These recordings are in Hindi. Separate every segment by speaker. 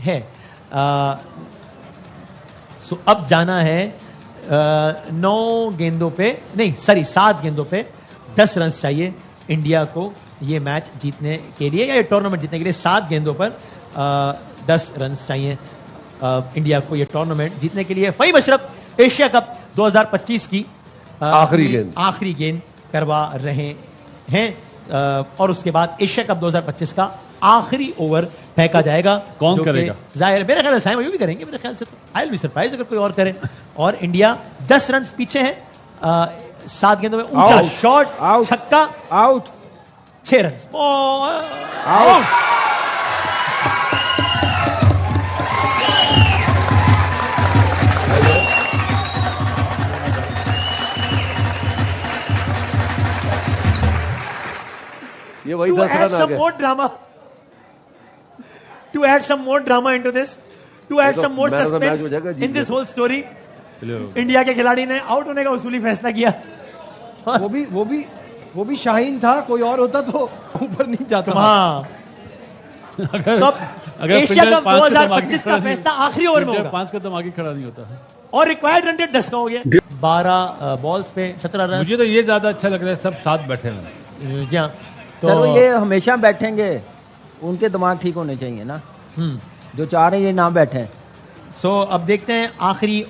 Speaker 1: है। सो अब जाना है 9 गेंदों पे, नहीं सॉरी 7 गेंदों पे 10 रन चाहिए इंडिया को ये मैच जीतने के लिए या ये टूर्नामेंट जीतने के लिए। 7 गेंदों पर 10 रन चाहिए इंडिया को ये टूर्नामेंट जीतने के लिए। फहीम अशरफ एशिया कप 2025 की आखिरी गेंद करवा रहे हैं और उसके बाद एशिया कप 2025 का आखिरी ओवर फेंका जाएगा।
Speaker 2: कौन करेगा?
Speaker 1: जाहिर मेरे ख्याल से साइम अयूब भी करेंगे, मेरे ख्याल से आई विल बी सरप्राइज अगर कोई और करे। और इंडिया 10 रन पीछे है। 7 गेंदों में ऊंचा शॉट, छक्का,
Speaker 3: आउट,
Speaker 1: 6 रन आउट।
Speaker 4: ये वही 10 रन आ गए।
Speaker 1: To add some more drama into this, to add some more suspense in this whole story, India के खिलाड़ी ने आउट होने का उसूली फैसला किया।
Speaker 3: वो भी शाहीन था, कोई और होता तो ऊपर नहीं जाता।
Speaker 1: हाँ,
Speaker 2: अगर
Speaker 1: एशिया कप 2025 का फैसला आखिरी ओवर में होगा।
Speaker 2: 5 कदम आगे खड़ा नहीं होता
Speaker 1: और रिक्वायर्ड रन रेट 10 का हो गया। 12 बॉल्स पे 17 रन।
Speaker 2: मुझे तो ये ज्यादा अच्छा लग रहा है, सब साथ बैठे हैं।
Speaker 1: जी हाँ,
Speaker 3: तो ये हमेशा बैठेंगे, उनके दिमाग ठीक होने चाहिए ना। जो चाह रहे हैं ये ना बैठे।
Speaker 1: सो अब देखते हैं आखिरी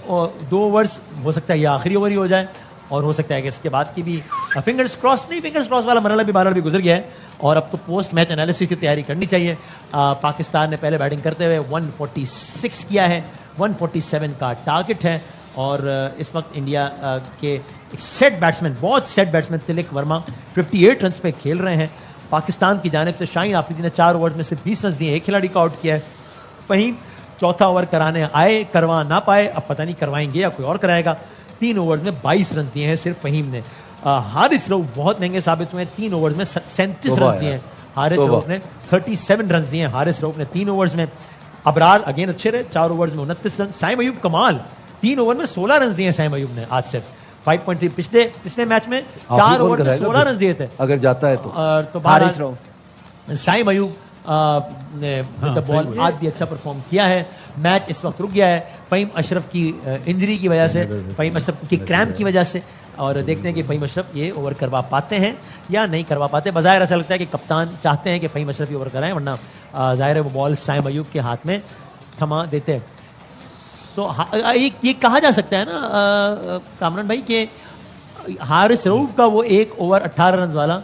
Speaker 1: 2 ओवर्स, हो सकता है ये आखिरी ओवर ही हो जाए और हो सकता है कि इसके बाद की भी फिंगर्स क्रॉस नहीं, फिंगर्स क्रॉस वाला मरहला भी बारह भी गुजर गया है और अब तो पोस्ट मैच एनालिसिस की तैयारी करनी चाहिए। पाकिस्तान ने पहले बैटिंग करते हुए 146 किया है, 147 का टारगेट है और इस वक्त इंडिया के एक सेट बैट्समैन, बहुत set batsman Tilak Varma 58 run पे खेल रहे हैं। पाकिस्तान की जानिब से शाहीन आफरीदी ने 4 ओवर में से 20 रन दिए, एक खिलाड़ी का आउट किया है। वहीं चौथा ओवर कराने आए, करवा ना पाए, अब पता नहीं करवाएंगे या कोई और कराएगा। 3 ओवर में 22 रन दिए हैं सिर्फ फहीम ने। हारिस रऊफ बहुत महंगे साबित हुए हैं, 3 ओवर में 37 रन दिए हैं हारिस रऊफ ने। 37 रन दिए हैं हारिस रऊफ ने 3 ओवर्स में। अबरार अगेन अच्छे रहे, 4 ओवर्स में 29 रन। साइम अयूब कमाल, 3 ओवर में 16 रन दिए साइम अयूब ने आज से 5.3। पिछले मैच में 4 ओवर में 16 रन दिए थे
Speaker 4: अगर जाता है
Speaker 1: तो हारिस रऊफ। साइम अयूब ने बॉल आज भी अच्छा परफॉर्म किया है। मैच इस वक्त रुक गया है फहीम अशरफ की इंजरी की वजह से, फहीम अशरफ की क्रैम्प की वजह से। और देखते हैं कि फहीम अशरफ ये ओवर करवा पाते हैं या नहीं करवा पाते। बज़ाहिर ऐसा लगता है कि कप्तान चाहते हैं कि फहीम अशरफ ये ओवर कराएं, वरना जाहिर है वो बॉल साइम अयूब के हाथ में थमा देते हैं। तो ये कहा जा सकता है ना कामरान भाई कि हारिस रऊफ का वो 1 ओवर 18 रन वाला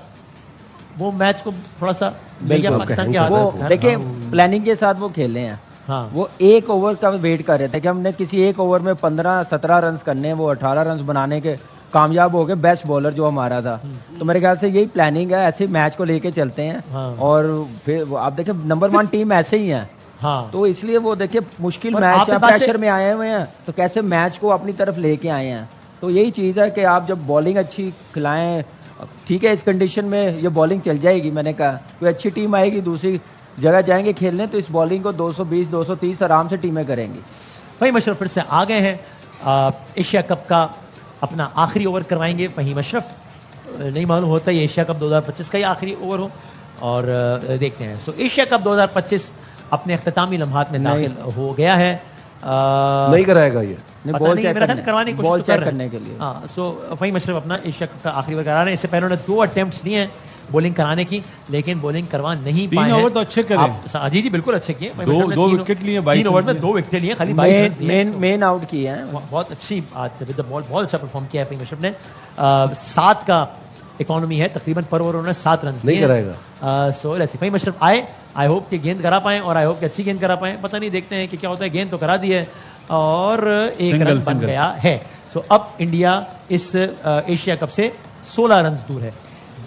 Speaker 1: वो मैच को थोड़ा सा पाकिस्तान के हाथ।
Speaker 3: देखिए प्लानिंग के साथ वो खेले हैं।
Speaker 1: हाँ,
Speaker 3: वो 1 ओवर का वेट कर रहे थे कि हमने किसी 1 ओवर में 15-17 रन करने हैं, वो 18 रन बनाने के कामयाब हो गए। बेस्ट बॉलर जो हमारा था, तो मेरे ख्याल से यही प्लानिंग है, ऐसे मैच को लेके चलते हैं।
Speaker 1: हाँ।
Speaker 3: और फिर आप देखिए नंबर 1 टीम ऐसे ही है।
Speaker 1: हाँ,
Speaker 3: तो इसलिए वो देखिए मुश्किल मैच है, प्रेशर में आए हुए हैं, तो कैसे मैच को अपनी तरफ लेके आए हैं। तो यही चीज़ है कि आप जब बॉलिंग अच्छी खिलाएं, ठीक है इस कंडीशन में ये बॉलिंग चल जाएगी। मैंने कहा कोई अच्छी टीम आएगी, दूसरी जगह जाएंगे खेलने, तो इस बॉलिंग को 220-230 आराम से टीमें करेंगी।
Speaker 1: फहीम अशरफ फिर से आ गए हैं। एशिया कप का अपना आखिरी ओवर करवाएंगे फहीम अशरफ। नहीं मालूम होता ये एशिया कप 2025 का ही आखिरी ओवर हो और देखते हैं। सो एशिया कप 2025 अपने अख्तामी लम्हात में दाखिल हो गया है।
Speaker 4: नहीं कराएगा ये,
Speaker 3: बॉल चेक
Speaker 1: करवाने की
Speaker 3: बॉल
Speaker 1: कोशिश तो कर
Speaker 3: चेक
Speaker 1: रहे
Speaker 3: करने के लिए।
Speaker 1: हाँ, सो फहीम अशरफ अपना एशिया कप का आखिरी ओवर करा रहे हैं। इससे पहले उन्होंने 2 अटेम्प्ट्स लिए हैं बॉलिंग कराने की, लेकिन बॉलिंग करवा नहीं पाए हैं।
Speaker 2: 3 ओवर तो अच्छे करे।
Speaker 1: जी बिल्कुल अच्छे किए।
Speaker 2: 2 विकेट लिए,
Speaker 1: 3 ओवर में 2 विकेट लिए, खाली 22 रन
Speaker 3: मेन आउट किए हैं।
Speaker 1: बहुत अच्छी आज विद द बॉल बहुत अच्छा परफॉर्म किया है फहीम अशरफ ने। 7 का इकोनॉमी है तकरीबन, पर ओवर उन्होंने 7 रन
Speaker 4: नहीं कराएगा।
Speaker 1: सो ऐसे फहीम अशरफ आए, आई होप कि गेंद करा पाए और आई होप कि अच्छी गेंद करा पाए। पता नहीं, देखते हैं कि क्या होता है। गेंद तो करा दी है और 1 रन बन गया है। सो अब इंडिया इस एशिया कप से 16 रन दूर है।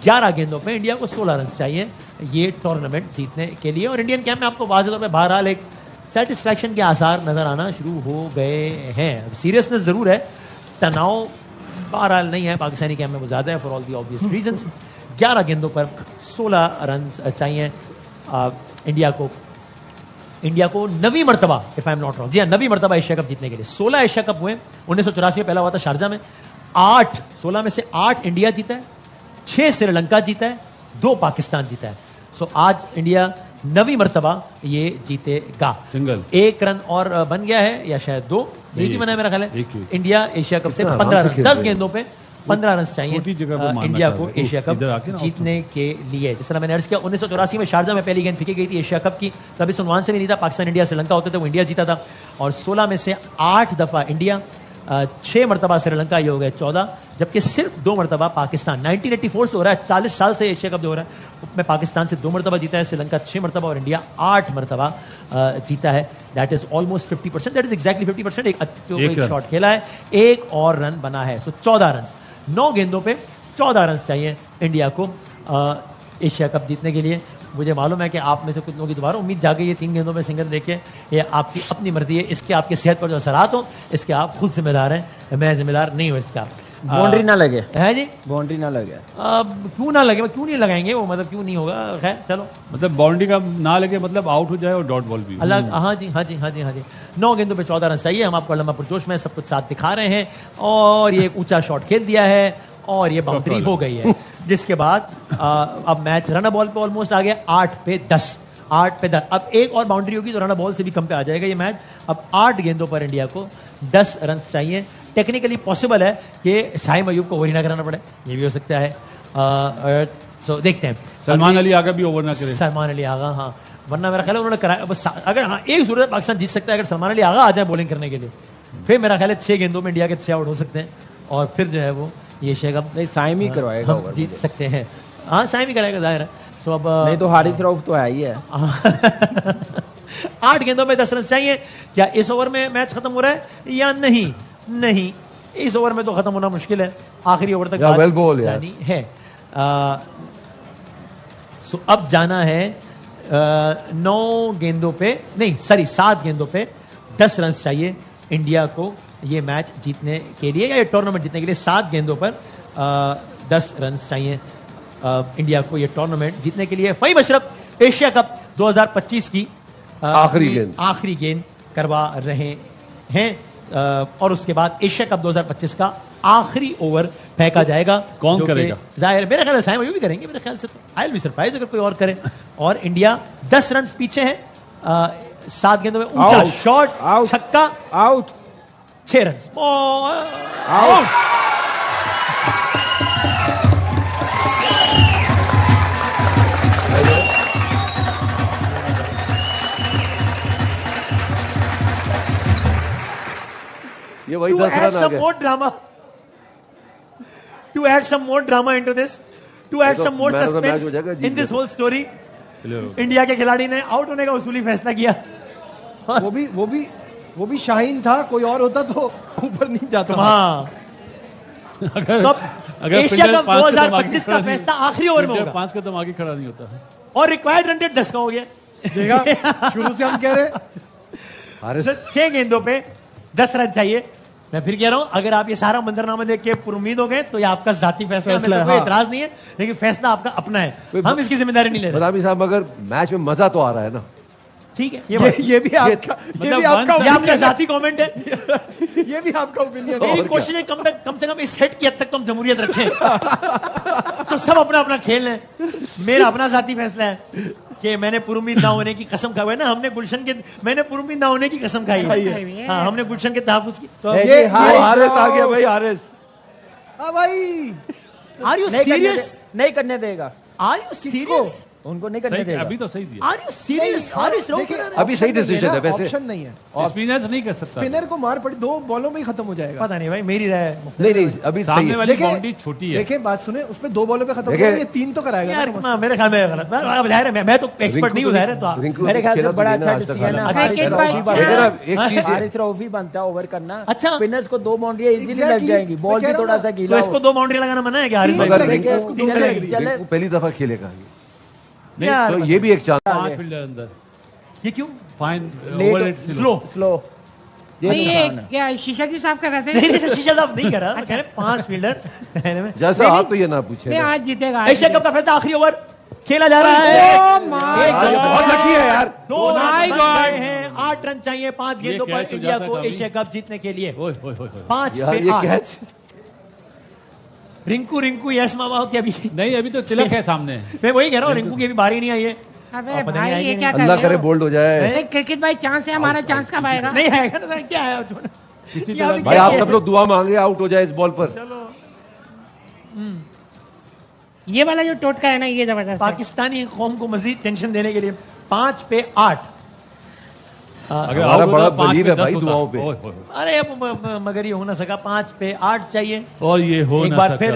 Speaker 1: 11 गेंदों पे इंडिया को 16 रन चाहिए ये टूर्नामेंट जीतने के लिए। और इंडियन कैंप में आपको वाज़ेह तौर पे बहरहाल एक सेटिस्फैक्शन के आसार नजर आना शुरू हो गए हैं। सीरियसनेस जरूर है, तनाव बहरहाल नहीं है पाकिस्तानी कैंप में, वो ज़्यादा है for all the obvious reasons. 11 गेंदों पर 16 रन चाहिए इंडिया को 9वीं मरतबा, if I am not wrong, जी हाँ 9वीं मरतबा एशिया कप जीतने के लिए। 16 एशिया कप हुए, 1984 में पहला हुआ था शारजा में। 16 में से 8 इंडिया जीता है, 6 श्रीलंका जीता है, 2 पाकिस्तान जीता है। सो आज इंडिया 9वीं मर्तबा ये जीतेगा।
Speaker 2: सिंगल
Speaker 1: 1 रन और बन गया है या शायद 2, एक ही बना है मेरा ख्याल है।
Speaker 2: एक ही।
Speaker 1: इंडिया एशिया कप से
Speaker 4: कितना
Speaker 1: 15
Speaker 4: आराम से
Speaker 1: रन,
Speaker 4: खेल
Speaker 1: 10
Speaker 4: रहे हैं।
Speaker 1: गेंदों पे 15 रन चाहिए
Speaker 2: छोटी जगह पे मारना
Speaker 1: इंडिया
Speaker 2: चाह
Speaker 1: को
Speaker 2: रहे हैं।
Speaker 1: एशिया
Speaker 2: इधर आके
Speaker 1: कप
Speaker 2: ना
Speaker 1: जीतने के लिए। जिस तरह मैंने अर्ज किया 1984 में शारजा में पहली गेंद फेंकी गई थी एशिया कप की, तभी सुनवान से भी नहीं था, पाकिस्तान इंडिया श्रीलंका होते थे, वो इंडिया जीता था। और 16 में से 8 दफा इंडिया, 6 मरतबा श्रीलंका, ये हो गए 14, जबकि सिर्फ 2 मरतबा पाकिस्तान। 1984 से हो रहा है, 40 साल से एशिया कप जो हो रहा है उसमें पाकिस्तान से 2 मरतबा जीता है, श्रीलंका 6 मरतबा और इंडिया 8 मरतबा जीता है। That is almost 50%, that is exactly 50%। एक
Speaker 2: रन।
Speaker 1: शॉट खेला है, 1 और रन बना है, सो 14 रन। 9 गेंदों पे 14 रन चाहिए इंडिया को एशिया कप जीतने के लिए। मुझे मालूम है कि आप में से कुछ लोगों की दोबारा उम्मीद जागे ये 3 गेंदों में सिंगल देखे, ये आपकी अपनी मर्जी है, इसके आपकी सेहत पर जो असरात हो इसके आप खुद जिम्मेदार हैं, मैं जिम्मेदार नहीं हूँ इसका।
Speaker 3: बाउंड्री ना लगे,
Speaker 1: है जी,
Speaker 3: बाउंड्री ना लगे।
Speaker 1: अब क्यों ना लगे, क्यों नहीं लगाएंगे वो, मतलब क्यों नहीं होगा, खैर चलो।
Speaker 2: मतलब बाउंड्री का ना लगे, मतलब आउट हो जाए और डॉट बॉल भी।
Speaker 1: अलग, हाँ जी हाँ जी हाँ जी हाँ जी। 9 गेंदों पे 14 रन चाहिए। हम आपको लम्बा पुरजोश में सब कुछ साथ दिखा रहे हैं और ये एक ऊंचा शॉट खेल दिया है और ये बाउंड्री हो गई है, जिसके बाद अब मैच रन बॉल पे ऑलमोस्ट आ गया 8 पे 10। 8 पे 10, अब एक और बाउंड्री होगी तो रन बॉल से भी कम पे आ जाएगा ये मैच। अब 8 गेंदों पर इंडिया को 10 रन चाहिए। टेक्निकली पॉसिबल है कि शाहिद अयूब को ओवर ही ना कराना पड़े, ये भी हो सकता है। सो देखते हैं।
Speaker 2: सलमान अली आगा भी ओवर ना करे।
Speaker 1: सलमान अली आगा, हाँ, वरना मेरा ख्याल है उन्होंने कराया बस। अगर हाँ एक सूरत है पाकिस्तान जीत सकता है, अगर सलमान अली आगा आ जाए बॉलिंग करने के लिए, फिर मेरा ख्याल है 6 गेंदों में इंडिया के 6 आउट हो सकते हैं और फिर जो है वो ये शेखब
Speaker 3: नहीं, साइम ही करवाएगा
Speaker 1: हम
Speaker 3: ओवर
Speaker 1: जीत
Speaker 3: मुझे।
Speaker 1: सकते हैं। हाँ साइम ही कराएगा, जाहिर है। सो अब
Speaker 3: नहीं तो हारिस रऊफ तो है ही है।
Speaker 1: 8 गेंदों में 10 रन चाहिए। क्या इस ओवर में मैच खत्म हो रहा है या नहीं? नहीं, इस ओवर में तो खत्म होना मुश्किल है, आखिरी ओवर तक
Speaker 4: well ball, यार।
Speaker 1: जानी है। सो अब जाना है 9 गेंदों पे, नहीं सॉरी 7 गेंदों पे 10 रन चाहिए इंडिया को ये मैच जीतने के लिए या ये टूर्नामेंट जीतने के लिए। 7 गेंदों पर 10 रन चाहिए इंडिया को ये टूर्नामेंट जीतने के लिए। फहीम अशरफ एशिया कप 2025 की आखिरी गेंद करवा रहे हैं और उसके बाद एशिया कप 2025 का आखिरी ओवर फेंका जाएगा।
Speaker 2: कौन करेगा?
Speaker 1: जाहिर है मेरे ख्याल से साइम अयूब भी करेंगे, मेरे ख्याल से। आई विल बी सरप्राइज अगर कोई और करे। और इंडिया 10 रन पीछे है। 7 गेंदों में ऊंचा शॉट, छक्का,
Speaker 3: आउट,
Speaker 1: 6 रन
Speaker 3: आउट।
Speaker 4: ये वही
Speaker 1: to
Speaker 4: 10
Speaker 1: add
Speaker 4: रन आ
Speaker 1: some
Speaker 4: गए।
Speaker 1: more drama, to add some more drama into this, to add
Speaker 4: तो
Speaker 1: some more
Speaker 4: man of the match
Speaker 1: suspense
Speaker 4: हो जाएगा, जीत
Speaker 1: in this
Speaker 4: गए।
Speaker 1: whole story,
Speaker 2: Clear हो गया।
Speaker 1: इंडिया के खिलाड़ी ने आउट होने का उसूली फैसला किया।
Speaker 5: वो भी शाहीन था, कोई और होता तो ऊपर नहीं जाता।
Speaker 1: हाँ,
Speaker 2: अगर
Speaker 1: तो
Speaker 2: अगर
Speaker 1: एशिया
Speaker 2: फील्डर
Speaker 1: कप
Speaker 2: 5 कदम आगे
Speaker 1: 2025 का
Speaker 2: खड़ा नहीं-
Speaker 1: फैसला आखिरी ओवर में
Speaker 2: फील्डर
Speaker 1: होगा
Speaker 2: 5 कदम आगे खड़ा नहीं होता है।
Speaker 1: और रिक्वायर्ड रन रेट 10 का हो गया।
Speaker 5: देखा, शुरू से हम कह रहे
Speaker 4: अरे
Speaker 1: 6 गेंदों पे 10 रन चाहिए। मैं फिर कह रहा हूं, अगर आप ये सारा मंजरनामा देख के पुरुमीद हो गए तो ये आपका जाती फैसला है,
Speaker 5: फैसला
Speaker 1: हमें तो
Speaker 5: है,
Speaker 1: कोई
Speaker 5: हाँ।
Speaker 1: एतराज नहीं है, लेकिन फैसला आपका अपना है, हम इसकी जिम्मेदारी नहीं ले रहे।
Speaker 4: बदामी साहब, मगर मैच में मजा तो आ रहा है ना।
Speaker 1: ठीक है, ये बात,
Speaker 5: ये भी आपका
Speaker 2: मतलब
Speaker 1: ये आपका
Speaker 5: ओपिनियन
Speaker 1: जाती कमेंट है।
Speaker 5: है। ये भी आपका ओपिनियन है।
Speaker 1: मेरी कोशिश है कम से कम इस सेट की हद तक तो हम जमहूरियत रखें। तो सब अपना अपना खेल है। मेरा अपना जाती फैसला है कि मैंने पुरुमीद ना होने की कसम खाई है ना, मैंने पुरुमीद ना होने की कसम खाई है। हाँ, हमने गुलशन के तहफ़्फ़ुज़ की। तो
Speaker 3: ये
Speaker 4: हारिस आ गया भाई, हारिस।
Speaker 5: हाँ भाई,
Speaker 1: आर यू
Speaker 3: नहीं करने
Speaker 1: सीरियस?
Speaker 3: नहीं करने देगा,
Speaker 1: आर यू सीरियस?
Speaker 3: उनको नहीं करने
Speaker 2: सही,
Speaker 3: देगा।
Speaker 2: अभी तो सही दिया।
Speaker 1: Are you serious? Haris Rauf
Speaker 5: देखिए,
Speaker 4: अभी सही decision है वैसे।
Speaker 5: ऑप्शन नहीं है।
Speaker 2: स्पिनर्स नहीं कर सकता।
Speaker 5: स्पिनर को मार पड़ी, 2 बॉलों में ही खत्म हो जाएगा।
Speaker 1: पता नहीं भाई, मेरी राय
Speaker 4: नहीं नहीं, अभी सही
Speaker 2: सामने
Speaker 4: है।
Speaker 2: वाली
Speaker 5: देखिए-
Speaker 2: बाउंड्री छोटी है।
Speaker 5: देखिए बात सुने, उस पे 2 बॉलों पे खत्म हो
Speaker 4: देखिए-
Speaker 5: जाएगा, ये 3 तो कराएगा
Speaker 1: यार
Speaker 5: ना।
Speaker 1: मेरे ख्याल में गलत। अब जाहिर है मैं तो एक्सपर्ट नहीं हूं, जाहिर है। तो आप
Speaker 4: रिंकू
Speaker 3: मेरे ख्याल से
Speaker 4: खेला तो
Speaker 3: बड़ा
Speaker 4: नहीं ना
Speaker 3: अच्छा
Speaker 4: आज तक
Speaker 3: डिसीजन है।
Speaker 4: हालांकि।
Speaker 3: हारिस
Speaker 1: एक
Speaker 3: रऊफ
Speaker 1: बार-
Speaker 3: ही
Speaker 4: देखिए ना,
Speaker 3: बनता
Speaker 4: एक
Speaker 3: है।
Speaker 4: चीज है,
Speaker 3: हारिस रऊफ ही बनता है ओवर करना।
Speaker 1: अच्छा।
Speaker 3: स्पिनर्स को 2 बाउंड्री इजीली लग
Speaker 5: Exactly,
Speaker 3: जाएंगी,
Speaker 5: मैं
Speaker 3: बॉल
Speaker 5: कह
Speaker 3: भी
Speaker 5: रहा हूँ
Speaker 3: थोड़ा
Speaker 5: ना।
Speaker 3: सा
Speaker 1: तो
Speaker 3: गीला
Speaker 1: इसको 2 बाउंड्री लगाना मना है क्या हारिस
Speaker 5: तीन
Speaker 1: भाई?
Speaker 4: मगर
Speaker 5: लगेगी,
Speaker 4: रिंकू
Speaker 5: उसको
Speaker 3: तीन
Speaker 5: तीन
Speaker 3: लगेगी।
Speaker 5: लगेगी।
Speaker 3: चले।
Speaker 4: रिंकू पहली दफा खेलेगा।
Speaker 2: नहीं,
Speaker 1: यार,
Speaker 4: तो ये भी एक चांस।
Speaker 2: 5 फील्डर अंदर।
Speaker 1: ये क्यों
Speaker 2: fine
Speaker 3: let-
Speaker 2: over rate
Speaker 1: slow?
Speaker 3: Slow. ये
Speaker 6: नहीं, ये
Speaker 3: नुकसान है।
Speaker 6: क्या शीशा क्यों साफ कर रहे थे?
Speaker 1: नहीं नहीं, शीशा साहब नहीं कर रहा, कह रहे 5 फील्डर कहने में।
Speaker 4: जैसा आप तो ये ना पूछे
Speaker 6: नहीं,
Speaker 4: ना।
Speaker 6: आज जीतेगा, आज
Speaker 1: एशिया कप का फैसला आखिरी ओवर खेला जा रहा है।
Speaker 6: जीतेगा। Oh my
Speaker 4: आज
Speaker 6: God!
Speaker 4: बहुत लकी है यार।
Speaker 1: 2 रन
Speaker 6: My
Speaker 1: बन
Speaker 6: God!
Speaker 1: गए हैं। 8 रन चाहिए 5 गेंदों
Speaker 2: ये
Speaker 1: पर
Speaker 2: catch हो
Speaker 1: इंडिया
Speaker 2: जाता
Speaker 1: को
Speaker 2: कभी।
Speaker 1: एशिया कप जीतने के लिए।
Speaker 2: ओए ओए ओए ओए।
Speaker 1: 5
Speaker 4: यार
Speaker 1: पे
Speaker 4: ये
Speaker 1: 8।
Speaker 4: कैच
Speaker 1: रिंकू यस मामा के अभी
Speaker 2: नहीं, अभी तो तिलक है सामने।
Speaker 1: मैं वही कह रहा हूँ, रिंकू की अभी बारी नहीं आई है।
Speaker 6: अबे
Speaker 1: और पता नहीं
Speaker 6: भाई
Speaker 1: आएगी
Speaker 6: ये
Speaker 1: नहीं।
Speaker 6: क्या कर
Speaker 4: अल्लाह
Speaker 6: रहे
Speaker 4: करे
Speaker 6: हो?
Speaker 4: बोल्ड हो जाए।
Speaker 6: अरे क्रिकेट भाई चांस है, हमारा चांस कब आएगा?
Speaker 1: नहीं आएगा ना, क्या है
Speaker 2: किसी
Speaker 1: ये
Speaker 2: तरह
Speaker 1: अभी
Speaker 4: भाई
Speaker 1: क्या
Speaker 4: आप
Speaker 1: है?
Speaker 4: सब लोग दुआ मांगे आउट हो जाए इस बॉल पर।
Speaker 6: ये वाला जो टोटका है ना, ये जबरदस्त है।
Speaker 1: पाकिस्तानी कौम को मजीद टेंशन देने के लिए 5 पे 8।
Speaker 2: अगर
Speaker 4: हमारा
Speaker 2: out
Speaker 4: बड़ा
Speaker 2: होता, 5
Speaker 4: believe
Speaker 2: पे
Speaker 4: है
Speaker 2: 10
Speaker 4: भाई
Speaker 2: होता।
Speaker 4: दुआओं पे।
Speaker 2: ओए, ओए, ओए।
Speaker 1: अरे अब मगर ये हो ना सका, 5 पे 8 चाहिए।
Speaker 2: और ये हो
Speaker 1: एक
Speaker 2: ना
Speaker 1: बार
Speaker 2: सका।
Speaker 1: फिर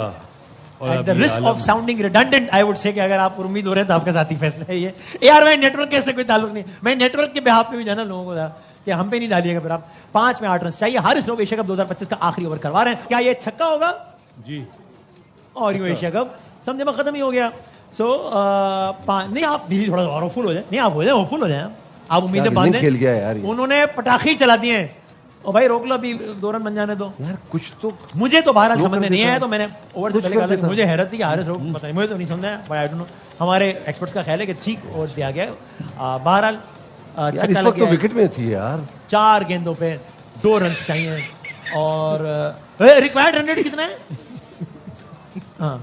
Speaker 2: और
Speaker 1: एट द
Speaker 2: अभी
Speaker 1: risk
Speaker 2: Alam-
Speaker 1: of sounding redundant I would say कि अगर आप उम्मीद हो रहे हैं तो आपका साथी फैसला है ये। यार मैं नेटवर्क के से कोई ताल्लुक नहीं, मैं नेटवर्क के बिहाफ पे भी जाना लोगों को था कि हम पे नहीं डालिएगा फिर आप। 5 में 8 रन चाहिए। हारिस लोग एशिया कप 2025 का आखिरी ओवर करवा रहे हैं। क्या ये छक्का होगा?
Speaker 2: जी
Speaker 1: और यूं एशिया कप समझे में खत्म ही हो गया। सो नहीं आप धीरे थोड़ा और फुल हो जाए, नहीं आप हो जाए फुल हो जाए, आप उम्मीदें
Speaker 4: यार,
Speaker 1: बांधे।
Speaker 4: इनिंग खेल गया यार ये।
Speaker 1: उन्होंने पटाखे ही चला दिए हैं। और भाई रोक लो, अभी 2 रन बन जाने दो।
Speaker 4: यार कुछ तो
Speaker 1: मुझे तो बहरहाल
Speaker 4: स्लो
Speaker 1: समझ
Speaker 4: कर
Speaker 1: में नहीं
Speaker 4: देता
Speaker 1: आया,
Speaker 4: है।
Speaker 1: तो मैंने ओवर से
Speaker 4: कुछ
Speaker 1: पहले
Speaker 4: कर
Speaker 1: कहा था कि
Speaker 4: देता है।
Speaker 1: मुझे हैरत थी कि हारिस रोक पता नहीं, मुझे तो नहीं समझ आया, बट आई डोंट नो। हमारे एक्सपर्ट्स का ख्याल है कि ठीक ओवर दिया गया है। बहरहाल
Speaker 4: यार इस
Speaker 1: छक्का लग
Speaker 4: वक्त तो
Speaker 1: गया है।
Speaker 4: विकेट में थी यार।
Speaker 1: 4 गेंदों पे 2 रन चाहिए। और रिक्वायर्ड रन रेट कितना है? हाँ,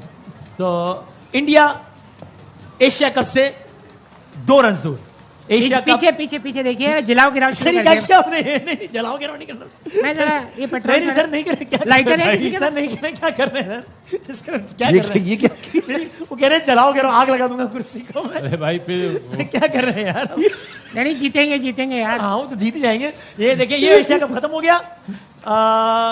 Speaker 1: तो इंडिया एशिया कप से 2 रन दूर। एशिया कप
Speaker 6: पीछे पीछे पीछे देखिए, जलाओ गिराओ शुरू
Speaker 1: सर ये
Speaker 6: कर
Speaker 1: क्या
Speaker 6: दिया।
Speaker 1: किया आपने? नहीं जलाओ गिराओ नहीं करना।
Speaker 6: मैं जरा ये पेट्रोल
Speaker 1: नहीं सर नहीं कर रहे, क्या
Speaker 6: लाइटर है किसी के
Speaker 1: सर नहीं कर रहे, क्या कर रहे हैं सर? इसका क्या
Speaker 4: ये
Speaker 1: कर रहे हैं?
Speaker 4: ये क्या
Speaker 1: नहीं, वो कह रहे हैं जलाओ गिराओ, आग लगा दूंगा कुर्सी को मैं।
Speaker 2: अरे भाई फिर
Speaker 1: क्या कर रहे हैं यार?
Speaker 6: नहीं, जीतेंगे जीतेंगे यार।
Speaker 1: हाँ वो तो जीत ही जाएंगे। ये देखिए, ये एशिया कप खत्म हो गया।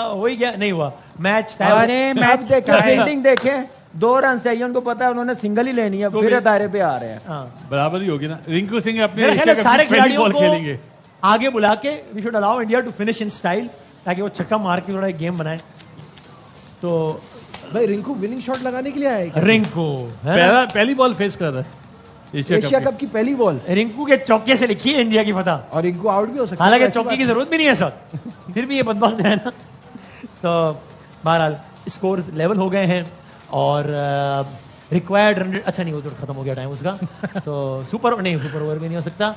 Speaker 1: हो ही गया, नहीं हुआ मैच टाई।
Speaker 6: अरे
Speaker 3: अब
Speaker 6: मैच
Speaker 3: देखें फील्डिंग देखें, 2 रन चाहिए, उनको पता है उन्होंने सिंगल ही लेनी है, फिर दायरे पे आ रहे हैं।
Speaker 1: हाँ
Speaker 2: बराबर ही होगी ना। रिंकू सिंह अपने
Speaker 1: मेरा ख्याल है
Speaker 2: एशिया कप
Speaker 1: सारे
Speaker 2: की पहली
Speaker 1: खिलाड़ियों
Speaker 2: बॉल
Speaker 1: को
Speaker 2: खेलेंगे।
Speaker 1: आगे बुला के we should allow India to finish in style, ताकि वो छक्का मार के थोड़ा एक गेम बनाए। तो
Speaker 5: भाई रिंकू विनिंग शॉट लगाने के लिए आया है क्या?
Speaker 1: रिंकू है ना?
Speaker 2: पहली बॉल फेस कर रहा है
Speaker 5: एशिया कप की पहली बॉल,
Speaker 1: रिंकू के चौके से लिखी है इंडिया की फतह।
Speaker 5: और रिंकू आउट भी हो सकता है।
Speaker 1: हालांकि
Speaker 5: ऐसी
Speaker 1: चौके
Speaker 5: बात
Speaker 1: की
Speaker 5: नहीं।
Speaker 1: जरूरत भी नहीं है सर, फिर भी ये बदबख्त है ना। तो बहरहाल स्कोर लेवल हो गए हैं और रिक्वायर्ड रन, अच्छा नहीं वो तो खत्म हो गया टाइम उसका। तो सुपर ओवर भी नहीं हो सकता,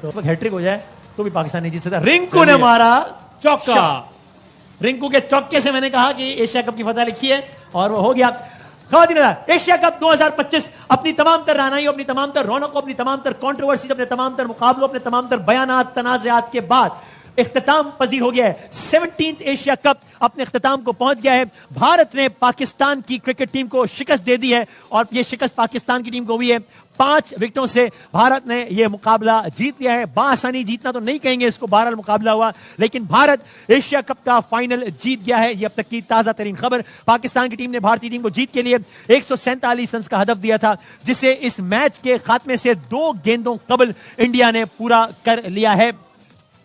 Speaker 1: तो हैट्रिक हो जाए तो भी पाकिस्तान नहीं जीत सकता। रिंकू ने मारा
Speaker 2: चौका।
Speaker 1: रिंकू के चौके से मैंने कहा कि एशिया कप की फतह लिखी है और वो हो गया। ख़वातीन एशिया कप 2025 अपनी तमाम तर रानाइयों, अपनी तमाम तर रौनकों, अपनी तमाम तर कॉन्ट्रोवर्सीज, अपने तमाम तर मुकाबलों, अपने तमाम तर बयानात तनाज़ात के बाद इख्तिताम पजीर हो गया है। 17th एशिया कप अपने इख्तिताम को पहुंच गया है। भारत ने पाकिस्तान की क्रिकेट टीम को शिकस्त दे दी है और यह शिकस्त पाकिस्तान की टीम को हुई है 5 विकेटों से। भारत ने यह मुकाबला जीत लिया है। बासानी जीतना तो नहीं कहेंगे इसको, 12 मुकाबला हुआ, लेकिन भारत एशिया कप का फाइनल जीत गया है। यह अब तक की ताजा तरीन खबर। पाकिस्तान की टीम ने भारतीय टीम को जीत के लिए 147 रन का हदफ दिया था, जिसे इस मैच के खात्मे से 2 गेंदों कबल इंडिया ने पूरा कर लिया है।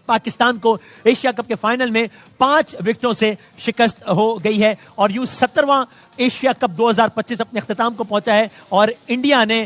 Speaker 1: पाकिस्तान को एशिया कप के फाइनल में 5 विकेटों से शिकस्त हो गई है और यूं 17वां एशिया कप 2025 अपने अख्तिताम को पहुंचा है। और इंडिया ने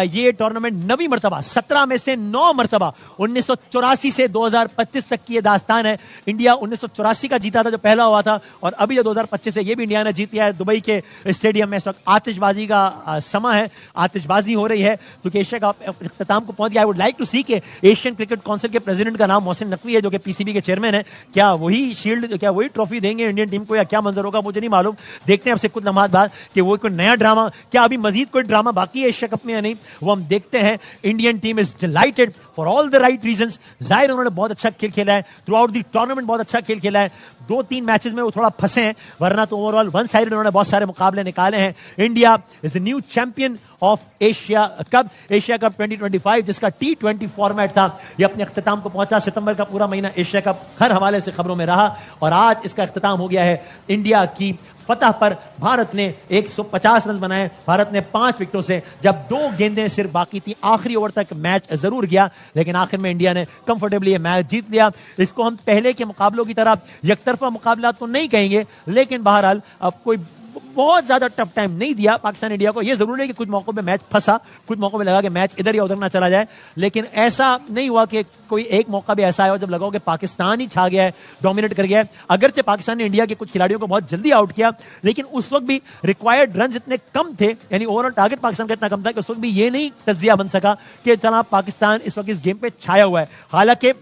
Speaker 1: ये टूर्नामेंट 9वीं मरतबा, 17 में से 9 मरतबा, 1984 से 2025 तक की ये दास्तान है। इंडिया 1984 का जीता था जो पहला हुआ था, और अभी जो 2025 है ये भी इंडिया ने जीत लिया है। दुबई के स्टेडियम में इस वक्त आतिशबाजी का समा है, आतिशबाजी हो रही है क्योंकि एशिया कप अख्तिताम को पहुंच गया। आई वुड लाइक टू सी के एशियन क्रिकेट काउंसिल के प्रेसिडेंट का नाम मोहसिन नकवी है, जो कि पीसीबी के चेयरमैन है। क्या वही शील्ड, क्या वही ट्रॉफी देंगे इंडियन टीम को, या क्या मंजर होगा मुझे नहीं मालूम। देखते हैं आपसे कुछ लम्हात बाद कि वो कोई नया ड्रामा, क्या अभी मजीद कोई ड्रामा बाकी है एशिया कप में या नहीं, वो हम देखते हैं। Indian team is dilated for all the right reasons. जाहिर उन्होंने बहुत अच्छा खेल खेला है थ्रू आउट द टूर्नामेंट, बहुत अच्छा खेल खेला है। 2-3 मैचेस में वो थोड़ा फंसे हैं, वरना तो ओवरऑल वन साइडेड उन्होंने बहुत सारे मुकाबले निकाले हैं। India is the new champion of Asia cup 2025, जिसका T20 फॉर्मेट था, ये अपने अख्तिताम को पहुंचा। सितंबर का पूरा महीना एशिया कप हर हवाले से खबरों में रहा और आज इसका अख्तिताम हो गया है इंडिया की फतह पर। भारत ने 150 रन बनाए, भारत ने 5 विकेटों से, जब 2 गेंदें सिर्फ बाकी थी। आखिरी ओवर तक मैच जरूर गया, लेकिन आखिर में इंडिया ने कंफर्टेबली ये मैच जीत लिया। इसको हम पहले के मुकाबलों की तरह यकतरफा मुकाबला तो नहीं कहेंगे, लेकिन बहरहाल अब कोई बहुत ज्यादा टफ टाइम नहीं दिया पाकिस्तान इंडिया को। यह जरूर है कि कुछ मौकों पे मैच फंसा, कुछ मौकों पे लगा कि मैच इधर या उधर ना चला जाए, लेकिन ऐसा नहीं हुआ कि कोई एक मौका भी ऐसा आया जब लगा हो कि पाकिस्तान ही छा गया है, डोमिनेट कर गया है। अगरचे पाकिस्तान ने इंडिया के कुछ खिलाड़ियों को बहुत जल्दी आउट किया, लेकिन उस वक्त भी रिक्वायर्ड रन इतने कम थे, यानी ओवरऑल टारगेट पाकिस्तान का इतना कम था कि उस वक्त भी ये नहीं तज्जिया बन सका कि चला पाकिस्तान इस वक्त इस गेम पे छाया हुआ है। हालांकि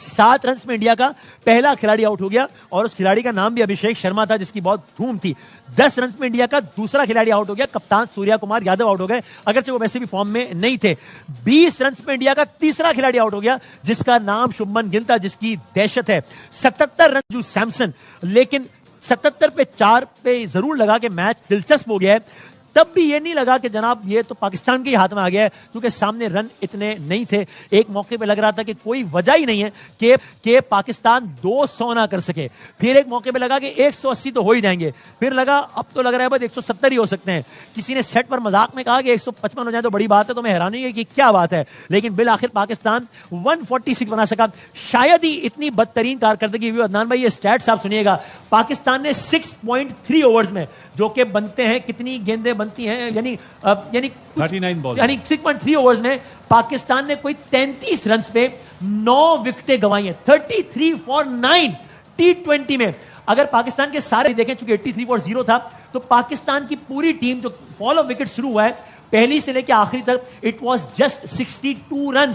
Speaker 1: 7 रन में इंडिया का पहला खिलाड़ी आउट हो गया और उस खिलाड़ी का नाम भी अभिषेक शर्मा था, जिसकी बहुत धूम थी। 10 रन में इंडिया का दूसरा खिलाड़ी आउट हो गया, कप्तान सूर्या कुमार यादव आउट हो गए, अगरचे वो वैसे भी फॉर्म में नहीं थे। 20 रन में इंडिया का तीसरा खिलाड़ी आउट हो गया, जिसका नाम शुभमन गिल था, जिसकी दहशत है। 77 रन जो सैमसन, लेकिन 77 पे 4 पे जरूर लगा कि मैच दिलचस्प हो गया है। तब भी ये नहीं लगा कि जनाब ये तो पाकिस्तान के ही हाथ में आ गया है, क्योंकि सामने रन इतने नहीं थे। एक मौके पे लग रहा था कि कोई वजह ही नहीं है कि पाकिस्तान 200 ना कर सके। फिर एक मौके पे लगा कि 180 तो हो ही जाएंगे, फिर लगा अब तो लग रहा है बस 170 ही हो सकते हैं। किसी ने सेट पर मजाक में कहा कि 155 हो जाए तो बड़ी बात है, तो मैं हैरानी है कि क्या बात है, लेकिन बिल आखिर पाकिस्तान 146 बना सका। शायद ही इतनी बदतरीन कारकर्दगी हुई। अदनान भाई ये स्टैट्स आप सुनिएगा, पाकिस्तान ने 6.3 ओवर्स में, जो कि बनते हैं कितनी गेंदें बनती हैं, यानी
Speaker 2: 39 बॉल,
Speaker 1: यानी 6.3 ओवर्स में पाकिस्तान ने कोई 33 रन पे 9 विकेटें गंवाई हैं। 33 फॉर 9 T20 में। अगर पाकिस्तान के सारे देखें, चूंकि 83 फॉर 0 था, तो पाकिस्तान की पूरी टीम जो फॉल ऑफ विकेट शुरू हुआ है पहली से लेकर आखिरी तक, इट वॉज जस्ट 62 रन।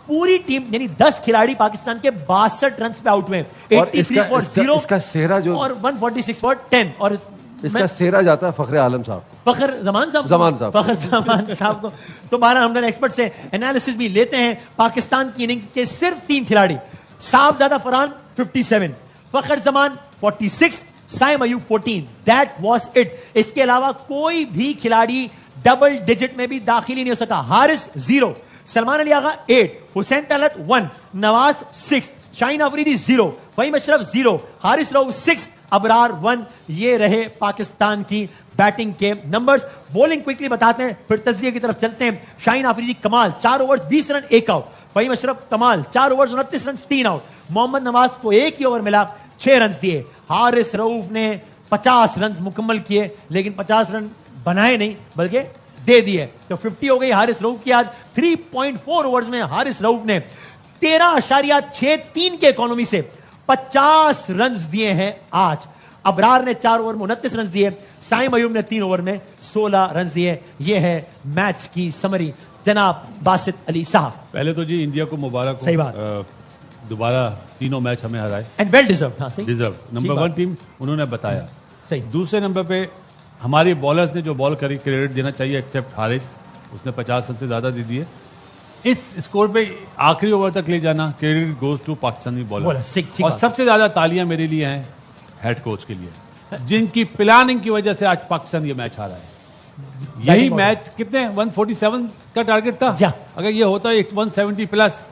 Speaker 1: पूरी टीम यानी 10 खिलाड़ी पाकिस्तान के 62 रन पे आउट हुए, 83 फॉर 0
Speaker 4: इसका सेहरा जो
Speaker 1: और 146 फॉर 10। और
Speaker 4: इसका सेहरा जाता है फखरे आलम साहब,
Speaker 1: फखर जमान साहब फखर जमान साहब को। तो 12 हमदन एक्सपर्ट से एनालिसिस भी लेते हैं। पाकिस्तान की इनिंग्स के सिर्फ 3 खिलाड़ी, Sahibzada Farhan 57, Fakhar Zaman 46, Saim Ayub 14, that was it. इसके अलावा कोई भी खिलाड़ी डबल डिजिट में भी दाखिल ही नहीं हो सका। हारिस 0, सलमान अली आगा 8, हुसैन तलत 1, नवाज 6, शाहीन अफरीदी 0, फहीम अशरफ 0, हारिस रऊफ 6, अबरार 1। ये रहे पाकिस्तान की बैटिंग के नंबर्स। बॉलिंग क्विकली बताते हैं, फिर तज्जिए की तरफ चलते हैं। शाहीन अफरीदी कमाल 4 overs 20 run 1 out, Faheem Ashraf कमाल 4 overs 29 run 3 out, Mohammad Nawaz को 1 ही ओवर मिला 6 रन दिए। हारिस रऊफ ने 50 रन मुकम्मल किए, लेकिन 50 रन बनाए नहीं बल्कि दे दिए, तो 50 हो गई हारिस रऊफ की। आज 3.4 ओवर्स में हारिस रऊफ ने 13.63 के इकोनॉमी से 50 रन दिए हैं आज। अबरार ने 4 ओवर में 29 रन दिए, साइम अयूब ने 3 ओवर में 16 रन दिए। यह है मैच की समरी। जनाब बासित अली साहब,
Speaker 2: पहले तो जी इंडिया को मुबारक हो।
Speaker 1: सही बात।
Speaker 2: दोबारा तीनों मैच हमें हराए,
Speaker 1: एंड वेल डिजर्व। हाँ सही,
Speaker 2: डिजर्व। नंबर 1 टीम उन्होंने बताया।
Speaker 1: सही।
Speaker 2: दूसरे नंबर पे हमारे बॉलर्स ने जो बॉल करी, क्रेडिट देना चाहिए, एक्सेप्ट हारिस, उसने 50 रन से ज्यादा दे दिए। इस स्कोर पे आखिरी ओवर तक ले जाना, credit goes to Pakistani bowler. और सबसे ज्यादा तालियां मेरे लिए हैं हेड कोच के लिए, जिनकी प्लानिंग की वजह से आज पाकिस्तान ये मैच हारा है। यही मैच कितने 147 का टारगेट था, अगर ये होता 170 प्लस,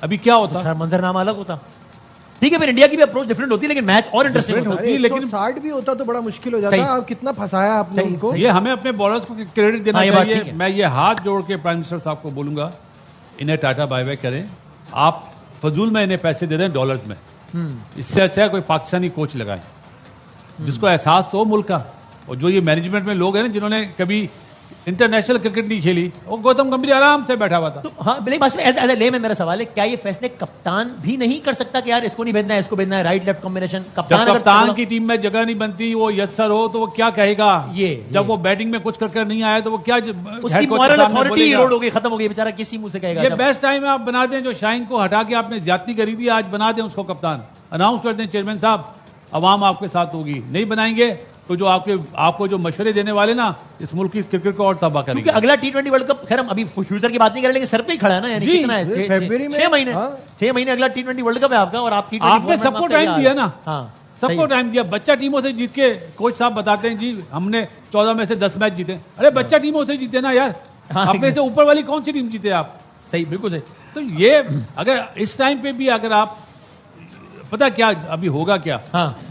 Speaker 2: अभी क्या होता,
Speaker 1: मंजरनामा अलग होता। ठीक है, फिर इंडिया की भी अप्रोच डिफरेंट होती है, लेकिन मैच और इंटरेस्टिंग होती है।
Speaker 5: लेकिन 60 भी होता तो बड़ा मुश्किल हो जाता। कितना फंसाया आपने उनको।
Speaker 2: ये हमें अपने बॉलर्स को क्रेडिट देना चाहिए। मैं ये हाथ जोड़ के प्राइम मिनिस्टर साहब को बोलूंगा, इन्हें टाटा बाय बाय करें। आप फजूल में इन्हें पैसे दे दें डॉलर्स में, इससे अच्छा है कोई पाकिस्तानी कोच लगाएं जिसको एहसास तो हो मुल्क का। और जो ये मैनेजमेंट में लोग हैं ना जिन्होंने कभी इंटरनेशनल क्रिकेट नहीं खेली, वो गौतम गंभीर आराम से बैठा हुआ था।
Speaker 1: तो हाँ, बस एज ए लेमैन मेरा सवाल है, क्या ये फैसले कप्तान भी नहीं कर सकता कि यार इसको नहीं भेजना है, इसको भेजना है, राइट लेफ्ट कॉम्बिनेशन?
Speaker 2: कप्तान की टीम में जगह नहीं बनती, वो यस्सर हो तो वो क्या कहेगा? जब वो बैटिंग में कुछ करके नहीं आया तो वो क्या,
Speaker 1: उसकी मॉरल अथॉरिटी इरोड हो गई, खत्म हो गई, बेचारा किसी मुंह से कहेगा?
Speaker 2: ये बेस्ट टाइम है, आप बना दें। जो शाहीन को हटा के आपने ज्यादती करी थी, आज बना दें उसको कप्तान, अनाउंस कर दें चेयरमैन साहब, अवाम आपके साथ होगी। नहीं बनाएंगे तो जो आपको जो मशवरे देने वाले ना, इस मुल्क की क्रिकेट को और तबाह करेंगे।
Speaker 1: अगला T20 वर्ल्ड कप, खैर हम अभी फ्यूचर की बात नहीं कर रहे, लेकिन सर पे ही खड़ा है ना, यानी कितना है, 6 महीने 6 महीने अगला T20 वर्ल्ड कप है आपका, और आप
Speaker 2: आपने सबको टाइम दिया ना। सबको टाइम दिया। बच्चा टीमों से जीत के कोच साहब बताते हैं जी हमने 14 में से 10 मैच जीते। अरे बच्चा टीमों से जीते ना यार, अपने से ऊपर वाली कौन सी टीम जीते आप?
Speaker 1: सही, बिल्कुल सही।
Speaker 2: तो ये अगर इस टाइम पे भी अगर आप, पता क्या अभी होगा क्या?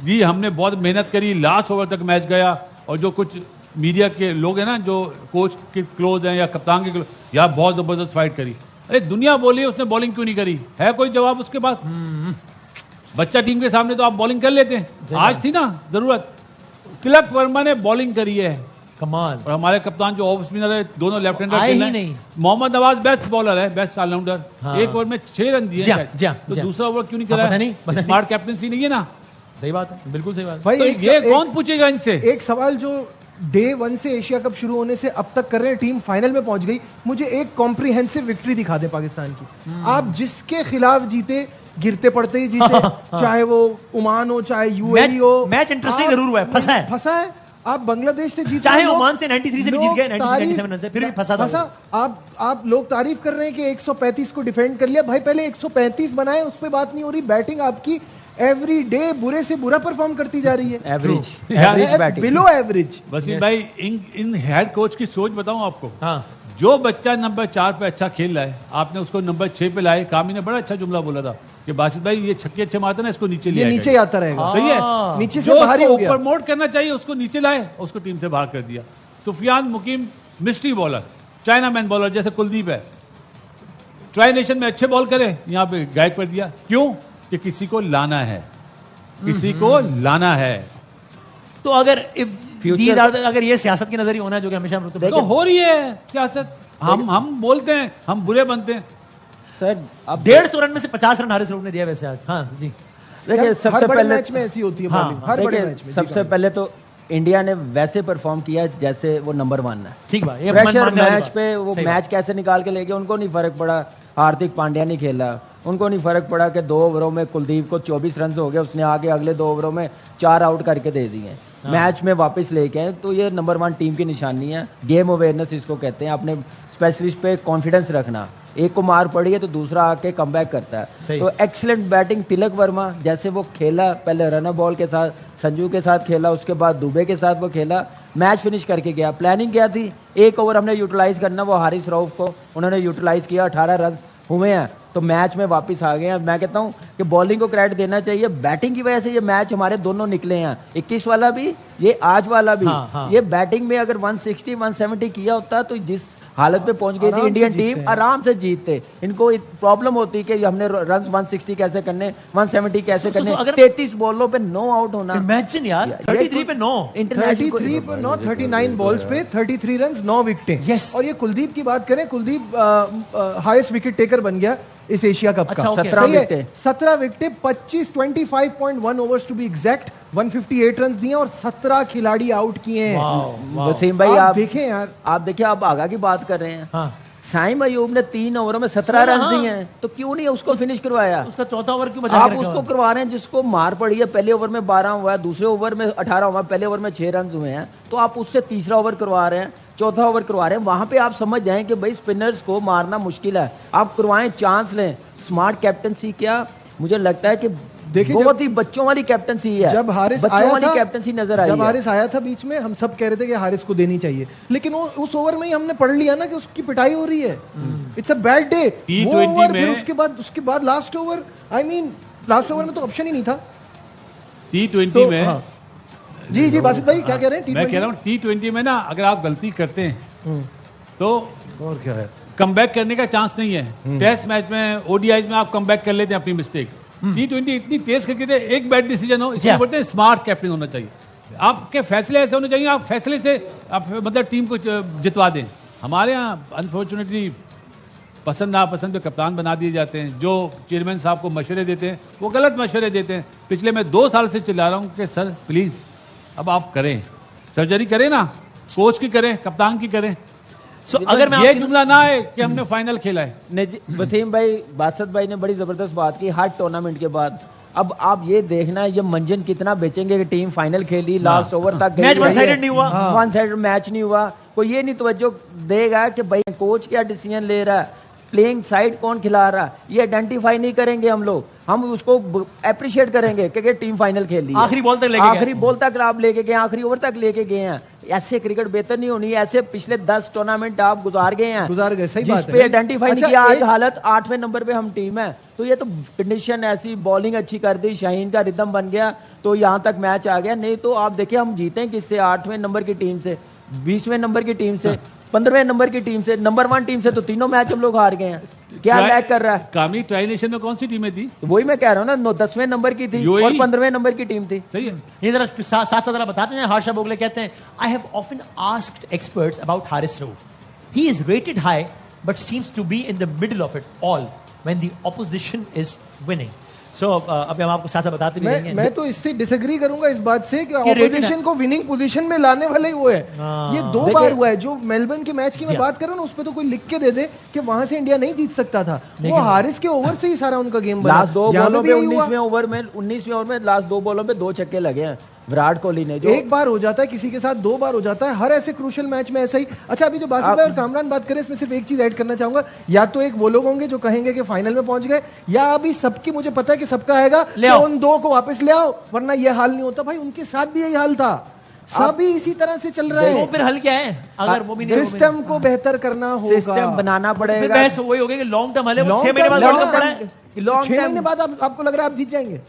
Speaker 2: जी हमने बहुत मेहनत करी, लास्ट ओवर तक मैच गया, और जो कुछ मीडिया के लोग हैं ना जो कोच के क्लोज हैं या कप्तान के क्लोज, यार बहुत जबरदस्त फाइट करी। अरे दुनिया बोली उसने बॉलिंग क्यों नहीं करी? है कोई जवाब उसके पास? बच्चा टीम के सामने तो आप बॉलिंग कर लेते हैं। आज थी ना जरूरत, तिलक वर्मा ने बॉलिंग करी है,
Speaker 1: कमाल। और
Speaker 2: हमारे कप्तान जो ऑफ स्पिनर है, दोनों लेफ्ट हैंडर
Speaker 1: ही नहीं।
Speaker 2: मोहम्मद नवाज बेस्ट बॉलर है, बेस्ट ऑलराउंडर। एक ओवर में 6 रन दिए, तो दूसरा ओवर क्यों नहीं करा? स्मार्ट कैप्टनसी नहीं है ना।
Speaker 1: सही बात है, बिल्कुल सही बात
Speaker 5: भाई।
Speaker 2: तो ये कौन पूछेगा इनसे?
Speaker 5: एक सवाल जो डे 1 से एशिया कप शुरू होने से अब तक कर रहे हैं, टीम फाइनल में पहुंच गई, मुझे एक कॉम्प्रिहेंसिव विक्ट्री दिखा दे पाकिस्तान की। आप जिसके खिलाफ जीते, गिरते पड़ते ही जीते, चाहे वो ओमान हो चाहे यूएई हो।
Speaker 1: मैच इंटरेस्टिंग जरूर हुआ है, फंसा है।
Speaker 5: आप बांग्लादेश से जीते,
Speaker 1: चाहे ओमान से 93 से भी जीत गए, 97 रन से, फिर भी फंसा था।
Speaker 5: आप लोग तारीफ कर रहे हैं कि 135 को डिफेंड कर लिया। भाई पहले 135 बनाए, उस पर बात नहीं हो रही। बैटिंग आपकी एवरी डे बुरे से बुरा परफॉर्म करती जा रही है,
Speaker 3: एवरेज
Speaker 5: बिलो एवरेज।
Speaker 2: वसीम भाई, इन हेड कोच की सोच बताऊं आपको।
Speaker 1: हाँ,
Speaker 2: जो बच्चा नंबर 4 पे अच्छा खेल रहा है, आपने उसको नंबर 6 पे लाए। कामी ने बड़ा अच्छा जुमला बोला था कि बासित भाई ये छक्के अच्छे मारते ना, इसको नीचे लिया,
Speaker 5: नीचे आता रहेगा।
Speaker 2: सही है,
Speaker 5: नीचे से बाहर ही हो गया।
Speaker 2: ऊपर मोड करना चाहिए, उसको नीचे लाए, उसको टीम से बाहर कर दिया। Sufiyan Muqeem mystery bowler, chinaman bowler जैसे कुलदीप है, ट्राई नेशन में अच्छे बॉल करे, यहाँ पे गायब कर दिया। क्यों? कि किसी को लाना है, किसी को लाना है।
Speaker 1: तो अगर अगर ये सियासत की नजर ही होना है जो कि हमेशा
Speaker 2: तो हो रही है सियासत। हम बोलते हैं, हम बुरे बनते हैं।
Speaker 3: सर अब
Speaker 1: 150 रन में से 50 रन हारिस रऊफ ने दिया वैसे आज। हाँ जी,
Speaker 5: देखिए सबसे पहले मैच में ऐसी होती है बॉलिंग, हर बड़े मैच में।
Speaker 3: सबसे पहले तो इंडिया ने वैसे परफॉर्म किया जैसे वो नंबर 1 है।
Speaker 1: ठीक बात, ये
Speaker 3: प्रेशर
Speaker 1: मानने वाली
Speaker 3: मैच
Speaker 1: बात।
Speaker 3: पे वो
Speaker 1: सही
Speaker 3: मैच कैसे निकाल के ले गए, उनको नहीं फर्क पड़ा। हार्दिक पांड्या नहीं खेला, उनको नहीं फर्क पड़ा कि 2 ओवरों में कुलदीप को 24 रन हो गए, उसने आगे अगले 2 ओवरों में 4 आउट करके दे दिए। मैच में वापस लेके आए, तो ये नंबर 1 टीम की निशानी है। गेम अवेयरनेस इसको कहते हैं, अपने स्पेशलिस्ट पे कॉन्फिडेंस रखना। एक को मार पड़ी है तो दूसरा आके कमबैक करता है। तो एक्सीलेंट बैटिंग तिलक वर्मा, जैसे वो खेला, पहले रनर बॉल के साथ संजू के साथ खेला, उसके बाद दुबे के साथ वो खेला, मैच फिनिश करके गया। प्लानिंग क्या थी? 1 ओवर हमने यूटिलाइज करना, वो हारिस रऊफ को उन्होंने यूटिलाइज किया, 18 रन हुए हैं, तो मैच में वापस आ गए हैं। मैं कहता हूं कि बॉलिंग को क्रेडिट देना चाहिए, बैटिंग की वजह से ये मैच हमारे दोनों निकले हैं, 21 वाला भी, ये आज वाला भी।
Speaker 1: हाँ।
Speaker 3: ये बैटिंग में अगर 160 170 किया होता तो जिस हालत पे पहुंच गई थी इंडियन टीम, आराम से जीतते। इनको प्रॉब्लम होती कि हमने रन 160 कैसे करने, 170 कैसे करने। 33 बॉलों पे 9 आउट होना।
Speaker 1: इमेजिन यार, 33 पे 9,
Speaker 5: 33 पे 9, 39 बॉल्स पे 33 रन, 9 विकेटें।
Speaker 1: Yes.
Speaker 5: और ये कुलदीप की बात करें, कुलदीप हाईएस्ट विकेट टेकर बन गया इस एशिया कप का।
Speaker 3: 17 विकेटें,
Speaker 5: 17 विकेटें, 25.1 overs to be exact, 158 run दिए और 17 खिलाड़ी आउट किए हैं।
Speaker 3: वसीम भाई आप
Speaker 5: देखें यार,
Speaker 3: आप देखिए, आप आगा की बात कर रहे हैं।
Speaker 1: हाँ।
Speaker 3: साइम अयूब ने 3 ओवरों में 17 रन दिए हैं, तो क्यों नहीं उसको फिनिश करवाया?
Speaker 1: उसका चौथा ओवर क्यों बचा
Speaker 3: आप
Speaker 1: के रखा
Speaker 3: उसको
Speaker 1: हुआ?
Speaker 3: करवा रहे हैं जिसको मार पड़ी है। पहले ओवर में 12 हुआ है, दूसरे ओवर में 18 हुआ, पहले ओवर में 6 रन हुए हैं, तो आप उससे तीसरा ओवर करवा रहे हैं, चौथा ओवर करवा रहे हैं। वहां पे आप समझ जाएं कि भाई स्पिनर्स को मारना मुश्किल है, आप करवाएं, चांस लें। स्मार्ट कैप्टनसी क्या, मुझे लगता है कि देखिए बहुत ही बच्चों वाली कैप्टनसी है।
Speaker 5: जब हारिस
Speaker 3: बच्चों
Speaker 5: आया
Speaker 3: वाली
Speaker 5: था,
Speaker 3: कैप्टनसी नजर आई।
Speaker 5: जब हारिस आया था बीच में, हम सब कह रहे थे कि हारिस को देनी चाहिए, लेकिन वो उस ओवर में ही हमने पढ़ लिया ना कि उसकी पिटाई हो रही है। It's a bad day. वो ओवर, फिर उसके बाद last over, I mean last over में तो ऑप्शन ही नहीं था।
Speaker 2: T20 में
Speaker 5: हाँ। जी बासित भाई क्या कह रहे हैं?
Speaker 2: मैं कह रहा हूँ T20 में ना, अगर आप गलती करते हैं तो
Speaker 4: और क्या है,
Speaker 2: कमबैक करने का चांस नहीं है। टेस्ट मैच में, ओडीआई में आप कमबैक कर लेते हैं अपनी मिस्टेक। T20 इतनी तेज क्रिकेट है, एक बैड डिसीजन हो, इसलिए बोलते हैं स्मार्ट कैप्टन होना चाहिए। आपके फैसले ऐसे होने चाहिए, आप फैसले से आप मतलब टीम को जितवा दें। हमारे यहाँ अनफॉर्चुनेटली पसंद नापसंद पे कप्तान बना दिए जाते हैं। जो चेयरमैन साहब को मशवरे देते हैं वो गलत मशवरे देते हैं। पिछले मैं 2 साल से चिल्ला रहा हूँ कि सर प्लीज अब आप करें, सर्जरी करें ना, कोच की करें, कप्तान की करें।
Speaker 1: अगर मैं
Speaker 2: ये जुमला ना है कि हमने फाइनल खेला है।
Speaker 3: वसीम भाई, बासत भाई ने बड़ी जबरदस्त बात की हर टूर्नामेंट के बाद। अब आप ये देखना ये मंजन कितना बेचेंगे कि टीम फाइनल खेली, लास्ट ओवर तक गई,
Speaker 1: मैच वन साइडेड नहीं हुआ,
Speaker 3: वन साइडेड मैच नहीं हुआ। कोई ये नहीं तवज्जो देगा कि भाई कोच क्या डिसीजन ले रहा है, प्लेइंग साइड कौन खिला रहा है, ये आइडेंटिफाई नहीं करेंगे हम लोग। हम उसको अप्रिशिएट करेंगे कि टीम फाइनल खेल ली,
Speaker 1: आखिरी बॉल तक लेके गए,
Speaker 3: आखिरी बॉल तक आप लेके गए, आखिरी ओवर तक लेके गए हैं। ऐसे क्रिकेट बेहतर नहीं होनी। ऐसे पिछले 10 टूर्नामेंट आप गुजार गए हैं,
Speaker 5: गुजार गए, सही बात है।
Speaker 3: जिस पे आइडेंटिफाई नहीं किया। आज हालत 8वें नंबर पे हम टीम है, तो ये तो कंडीशन ऐसी, बॉलिंग अच्छी कर दी, शाहीन का रिदम बन गया तो यहां तक मैच आ गया। नहीं तो आप देखिए हम जीते किससे, 8वें नंबर की टीम से, 20वें नंबर की टीम से, 15वें नंबर की टीम से, नंबर 1 टीम से, तो तीनों मैच हम लोग हार गए हैं। क्या लैग कर रहा है?
Speaker 2: कामी ट्राई नेशन में कौन सी टीमें थी?
Speaker 3: वही मैं कह रहा हूँ ना, 10वें नंबर की थी और 15वें नंबर की टीम थी।
Speaker 2: सही है।
Speaker 1: ये जरा साथ जरा बताते हैं। हर्षा बोगले कहते हैं, I have often asked experts about Haris Rauf, he is rated high but seems to be in the middle of it all when the opposition is winning. So अभी हम आपको साथ साथ बताते भी रहेंगे।
Speaker 5: मैं तो इससे डिसएग्री करूंगा इस बात से कि
Speaker 1: rated
Speaker 5: ऑपोजिशन को विनिंग पोजीशन में लाने वाले ही वो है।
Speaker 1: हाँ।
Speaker 5: ये 2 बार हुआ है। जो मेलबर्न के मैच की मैं बात कर रहा हूँ ना, उस पे तो कोई लिख के दे दे कि वहां से इंडिया नहीं जीत सकता था। वो हारिस के ओवर से ही सारा उनका गेम बना।
Speaker 3: लास्ट 2
Speaker 5: यहाँ
Speaker 3: बॉलों
Speaker 5: पे
Speaker 3: पे
Speaker 5: भी यही हुआ।
Speaker 3: 19वें ओवर में लास्ट 2 बॉलों पे 2 छक्के लगे हैं विराट कोहली ने। जो
Speaker 5: एक बार हो जाता है किसी के साथ, 2 बार हो जाता है, हर ऐसे क्रूशियल मैच में ऐसा ही। अच्छा, अभी जो बासित भाई और कामरान बात करें, इसमें सिर्फ एक चीज ऐड करना चाहूंगा। या तो एक वो लोग होंगे जो कहेंगे कि फाइनल में पहुंच गए, या अभी सबकी, मुझे पता है कि सबका आएगा
Speaker 1: ले आओ।
Speaker 5: उन 2 को वापस ले आओ, वरना ये हाल नहीं होता। भाई उनके साथ भी यही हाल था, सभी इसी तरह से चल रहा
Speaker 1: तो
Speaker 5: है।
Speaker 1: फिर हल क्या है अगर वो भी नहीं
Speaker 5: सिस्टम को बेहतर करना होगा,
Speaker 3: सिस्टम बनाना
Speaker 1: फिर
Speaker 3: पड़ेगा।
Speaker 1: बहस वही होगी कि लॉन्ग टर्म हल है, वो
Speaker 5: Long
Speaker 1: 6 महीने बाद
Speaker 5: term,
Speaker 1: वर्ल्ड कप
Speaker 5: long
Speaker 1: पड़ा है।
Speaker 3: लॉन्ग
Speaker 5: 6
Speaker 3: टाइम
Speaker 5: महीने बाद आपको लग रहा है आप जीत जाएंगे?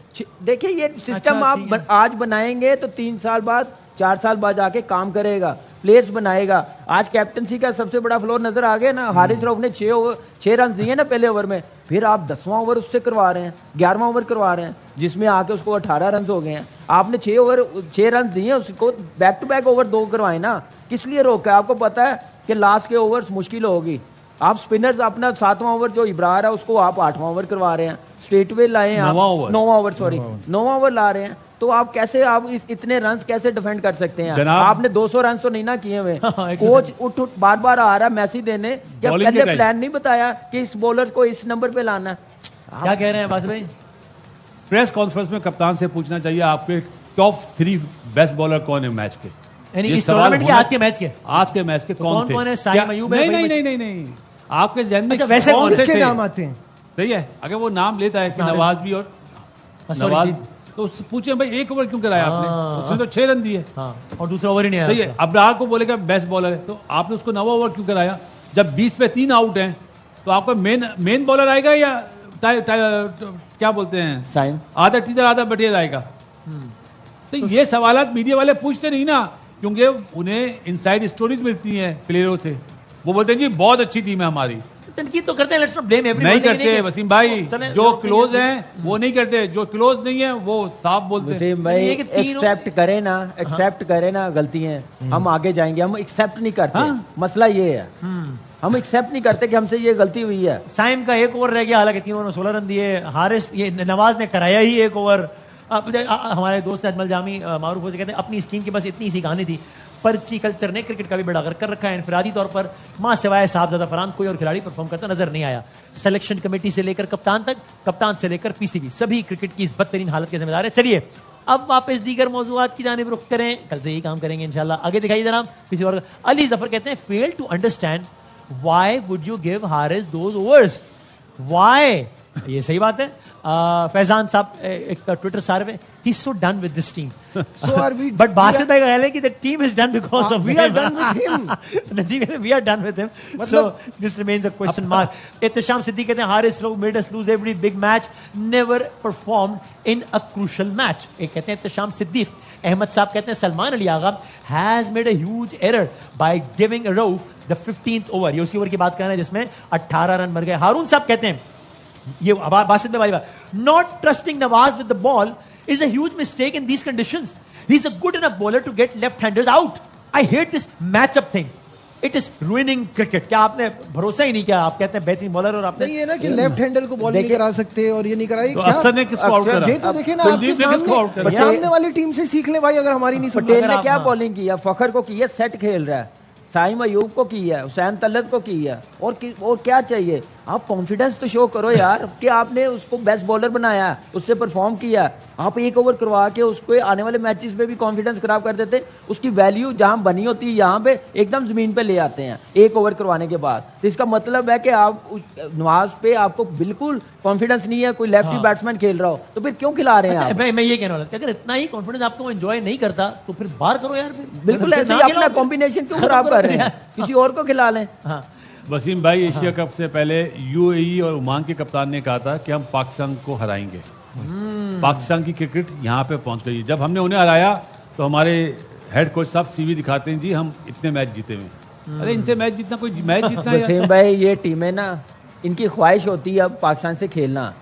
Speaker 3: देखिए ये सिस्टम
Speaker 1: अच्छा,
Speaker 3: आप
Speaker 1: ठीक है।
Speaker 3: आज बनाएंगे तो 3 साल बाद 4 साल बाद जाके काम करेगा, प्लेयर्स बनाएगा। आज कैप्टनसी का सबसे बड़ा फ्लोर नजर आ गया ना। हारिस रऊफ ने 6 रन दिए ना पहले ओवर में, फिर आप 10वां ओवर उससे करवा रहे हैं, 11वां ओवर करवा रहे हैं, जिसमें आके उसको 18 रन हो गए हैं। आपने 6 रन दिए, उसको बैक टू बैक ओवर 2 करवाए ना। किस लिए रोका है? आपको पता है कि लास्ट के ओवर्स मुश्किल होगी। आप स्पिनर्स अपना 7वां ओवर जो इब्रार है उसको आप 8वां ओवर करवा रहे हैं, स्ट्रेट वे लाए हैं, 9वां ओवर ला रहे हैं। तो आप कैसे, आप इतने रन कैसे डिफेंड कर सकते हैं? आपने 200 रन तो नहीं ना किए हुए। कोच उठ बार बार आ रहा है मैसेज देने, क्या पहले प्लान नहीं बताया कि इस बॉलर को इस नंबर पे लाना है?
Speaker 1: क्या कह रहे हैं बासित भाई?
Speaker 2: प्रेस कॉन्फ्रेंस में कप्तान से पूछना चाहिए आपके टॉप 3 बेस्ट बॉलर कौन है मैच के।
Speaker 1: यानी
Speaker 2: ये
Speaker 1: इस
Speaker 2: सवाल
Speaker 1: टूर्नामेंट के
Speaker 2: होना-
Speaker 1: आज के मैच के
Speaker 2: आज के मैच के कौन थे?
Speaker 1: कौन है? साइम
Speaker 2: क्या-
Speaker 1: अयूब है?
Speaker 2: नहीं, आपके जहन में
Speaker 1: अच्छा, वैसे
Speaker 2: कौन से
Speaker 5: किसके
Speaker 2: थे?
Speaker 5: नाम आते हैं?
Speaker 2: सही है, अगर वो नाम लेता है कि नवाज भी और
Speaker 1: sorry,
Speaker 2: नवाज, तो उससे पूछे भाई 1 ओवर क्यों कराया आपने? उसने तो 6 रन दिए।
Speaker 1: हाँ, और दूसरा ओवर ही नहीं आया
Speaker 2: सही है,
Speaker 1: उसका।
Speaker 2: अब्रार को बोलेगा बेस्ट बॉलर है, तो आपने उसको 9वां ओवर क्यों कराया? जब 20 पे 3 आउट हैं तो आपका मेन बॉलर आएगा या क्या बोलते हैं,
Speaker 3: साइम
Speaker 2: आधा टीचर आधा बटियर आएगा? तो ये सवालात मीडिया वाले पूछते नहीं ना, क्योंकि उन्हें इनसाइड स्टोरीज मिलती हैं प्लेयरों से। वो बोलते हैं जी बहुत अच्छी टीम है हमारी।
Speaker 1: तनकीद तो करते हैं, लेट्स नॉट ब्लेम एवरीवन।
Speaker 2: नहीं करते वसीम भाई,
Speaker 1: चलें,
Speaker 2: जो क्लोज हैं वो नहीं करते, जो क्लोज नहीं है वो साफ बोलते हैं।
Speaker 3: वसीम भाई
Speaker 1: ये कि तीनों-
Speaker 3: एक्सेप्ट करें ना गलतियां, हम आगे जाएंगे। हम एक्सेप्ट नहीं करते।
Speaker 2: हाँ।
Speaker 3: मसला ये है, हम एक्सेप्ट नहीं करते कि हमसे ये गलती हुई है।
Speaker 1: साइम का 1 ओवर रह गया, हालांकि 3 ओवर में 16 रन दिए। हारिस, ये नवाज ने कराया ही 1 ओवर। हमारे दोस्त अजमल जामी मारूफ हो कहते हैं अपनी इस टीम की बस इतनी सी कहानी थी। पर्ची कल्चर ने क्रिकेट का भी बड़ा कर रखा है। इनफरादी तौर पर मां सिवाय साहबजादा फरहान कोई और खिलाड़ी परफॉर्म करता नजर नहीं आया। सिलेक्शन कमेटी से लेकर कप्तान तक, कप्तान से लेकर पीसीबी, सभी क्रिकेट की इस बदतरीन हालत के जिम्मेदार है। चलिए अब वापस दीगर मौजूआत की जानिब रुख करें, कल से यही काम करेंगे इंशाल्लाह। आगे दिखाइए जनाब किसी और। अली जफर कहते हैं fail to understand why would you give Haris those overs, why? ये सही बात है। फैजान साहब एक twitter survey, he is so done with this team.
Speaker 5: So are we?
Speaker 1: But Basit भाई का ख्याल है कि the team is done because of
Speaker 5: We are done with him.
Speaker 1: We are done with him, so this remains a question mark. Ihtesham Siddiqui कहते हैं Haris made us loose every big match, never performed in a crucial match. एक कहते हैं इत्तेशाम सिद्दीक। अहमद साहब कहते हैं Salman Ali Agha has made a huge error by giving Rauf the 15th over. ये उसी ओवर की बात कर रहे हैं जिसमें 18 रन मर गए। हारून साहब कहते हैं ये बासित में भाई, not trusting Nawaz with the ball is a huge mistake in these conditions. He's a good enough bowler to get left-handers out. I hate this matchup thing. It is ruining cricket. क्या आपने भरोसा ही नहीं किया? आप कहते हैं बेहतरीन बॉलर और आपने
Speaker 5: नहीं है ना कि लेफ्ट हैंडर को बॉल नहीं करा सकते और ये नहीं कराई।
Speaker 2: तो अक्सर ने किसको आउट करा?
Speaker 5: ये तो देखे ना,
Speaker 2: कुलदीप
Speaker 5: आपके
Speaker 2: ने किसको आउट
Speaker 5: सामने
Speaker 2: करा?
Speaker 5: सामने वाली टीम से सीख ले भाई, अगर हमारी नहीं सुनते।
Speaker 3: पटेल ने
Speaker 1: आप-
Speaker 3: क्या
Speaker 1: हाँ।
Speaker 3: बॉलिंग की है? फखर को की है, सेट खेल रहा है। साइम अयूब को की है, हुसैन तलत को की है, और क्या चाहिए? आप कॉन्फिडेंस तो शो करो यार कि आपने उसको बेस्ट बॉलर बनाया, उससे परफॉर्म किया। आप 1 ओवर करवा के उसको आने वाले मैचेस में भी कॉन्फिडेंस खराब कर देते। उसकी वैल्यू जहां बनी होती है यहाँ पे एकदम जमीन पे ले आते हैं 1 ओवर करवाने के बाद। तो इसका मतलब है कि आप नवाज पे आपको बिल्कुल कॉन्फिडेंस नहीं है। कोई लेफ्टी बैट्समैन खेल रहा हो तो फिर क्यों खिला रहे हैं
Speaker 1: अच्छा,
Speaker 3: आप?
Speaker 1: मैं ये कहने वाला था, अगर इतना ही कॉन्फिडेंस आपको एंजॉय नहीं करता तो फिर बाहर करो यार। फिर
Speaker 3: बिल्कुल
Speaker 1: फिर
Speaker 3: ऐसे
Speaker 1: ना
Speaker 3: ही अपना
Speaker 1: खिलाओ,
Speaker 3: कॉम्बिनेशन क्यों खराब कर रहे हैं? किसी और को खिला लें।
Speaker 1: हाँ,
Speaker 2: वसीम भाई, एशिया कप से पहले यूएई और ओमान के कप्तान ने कहा था कि हम पाकिस्तान को हराएंगे। पाकिस्तान की क्रिकेट यहाँ पे पहुंच गई। जब हमने उन्हें हराया तो हमारे हेड कोच साहब सीवी दिखाते हैं जी हम इतने मैच जीते हुए। अरे इनसे मैच जीतना, कोई मैच जीतना है?
Speaker 3: वसीम भाई ये टीमें ना, इनकी ख्वाहिश होती है अब पाकिस्तान से खेलना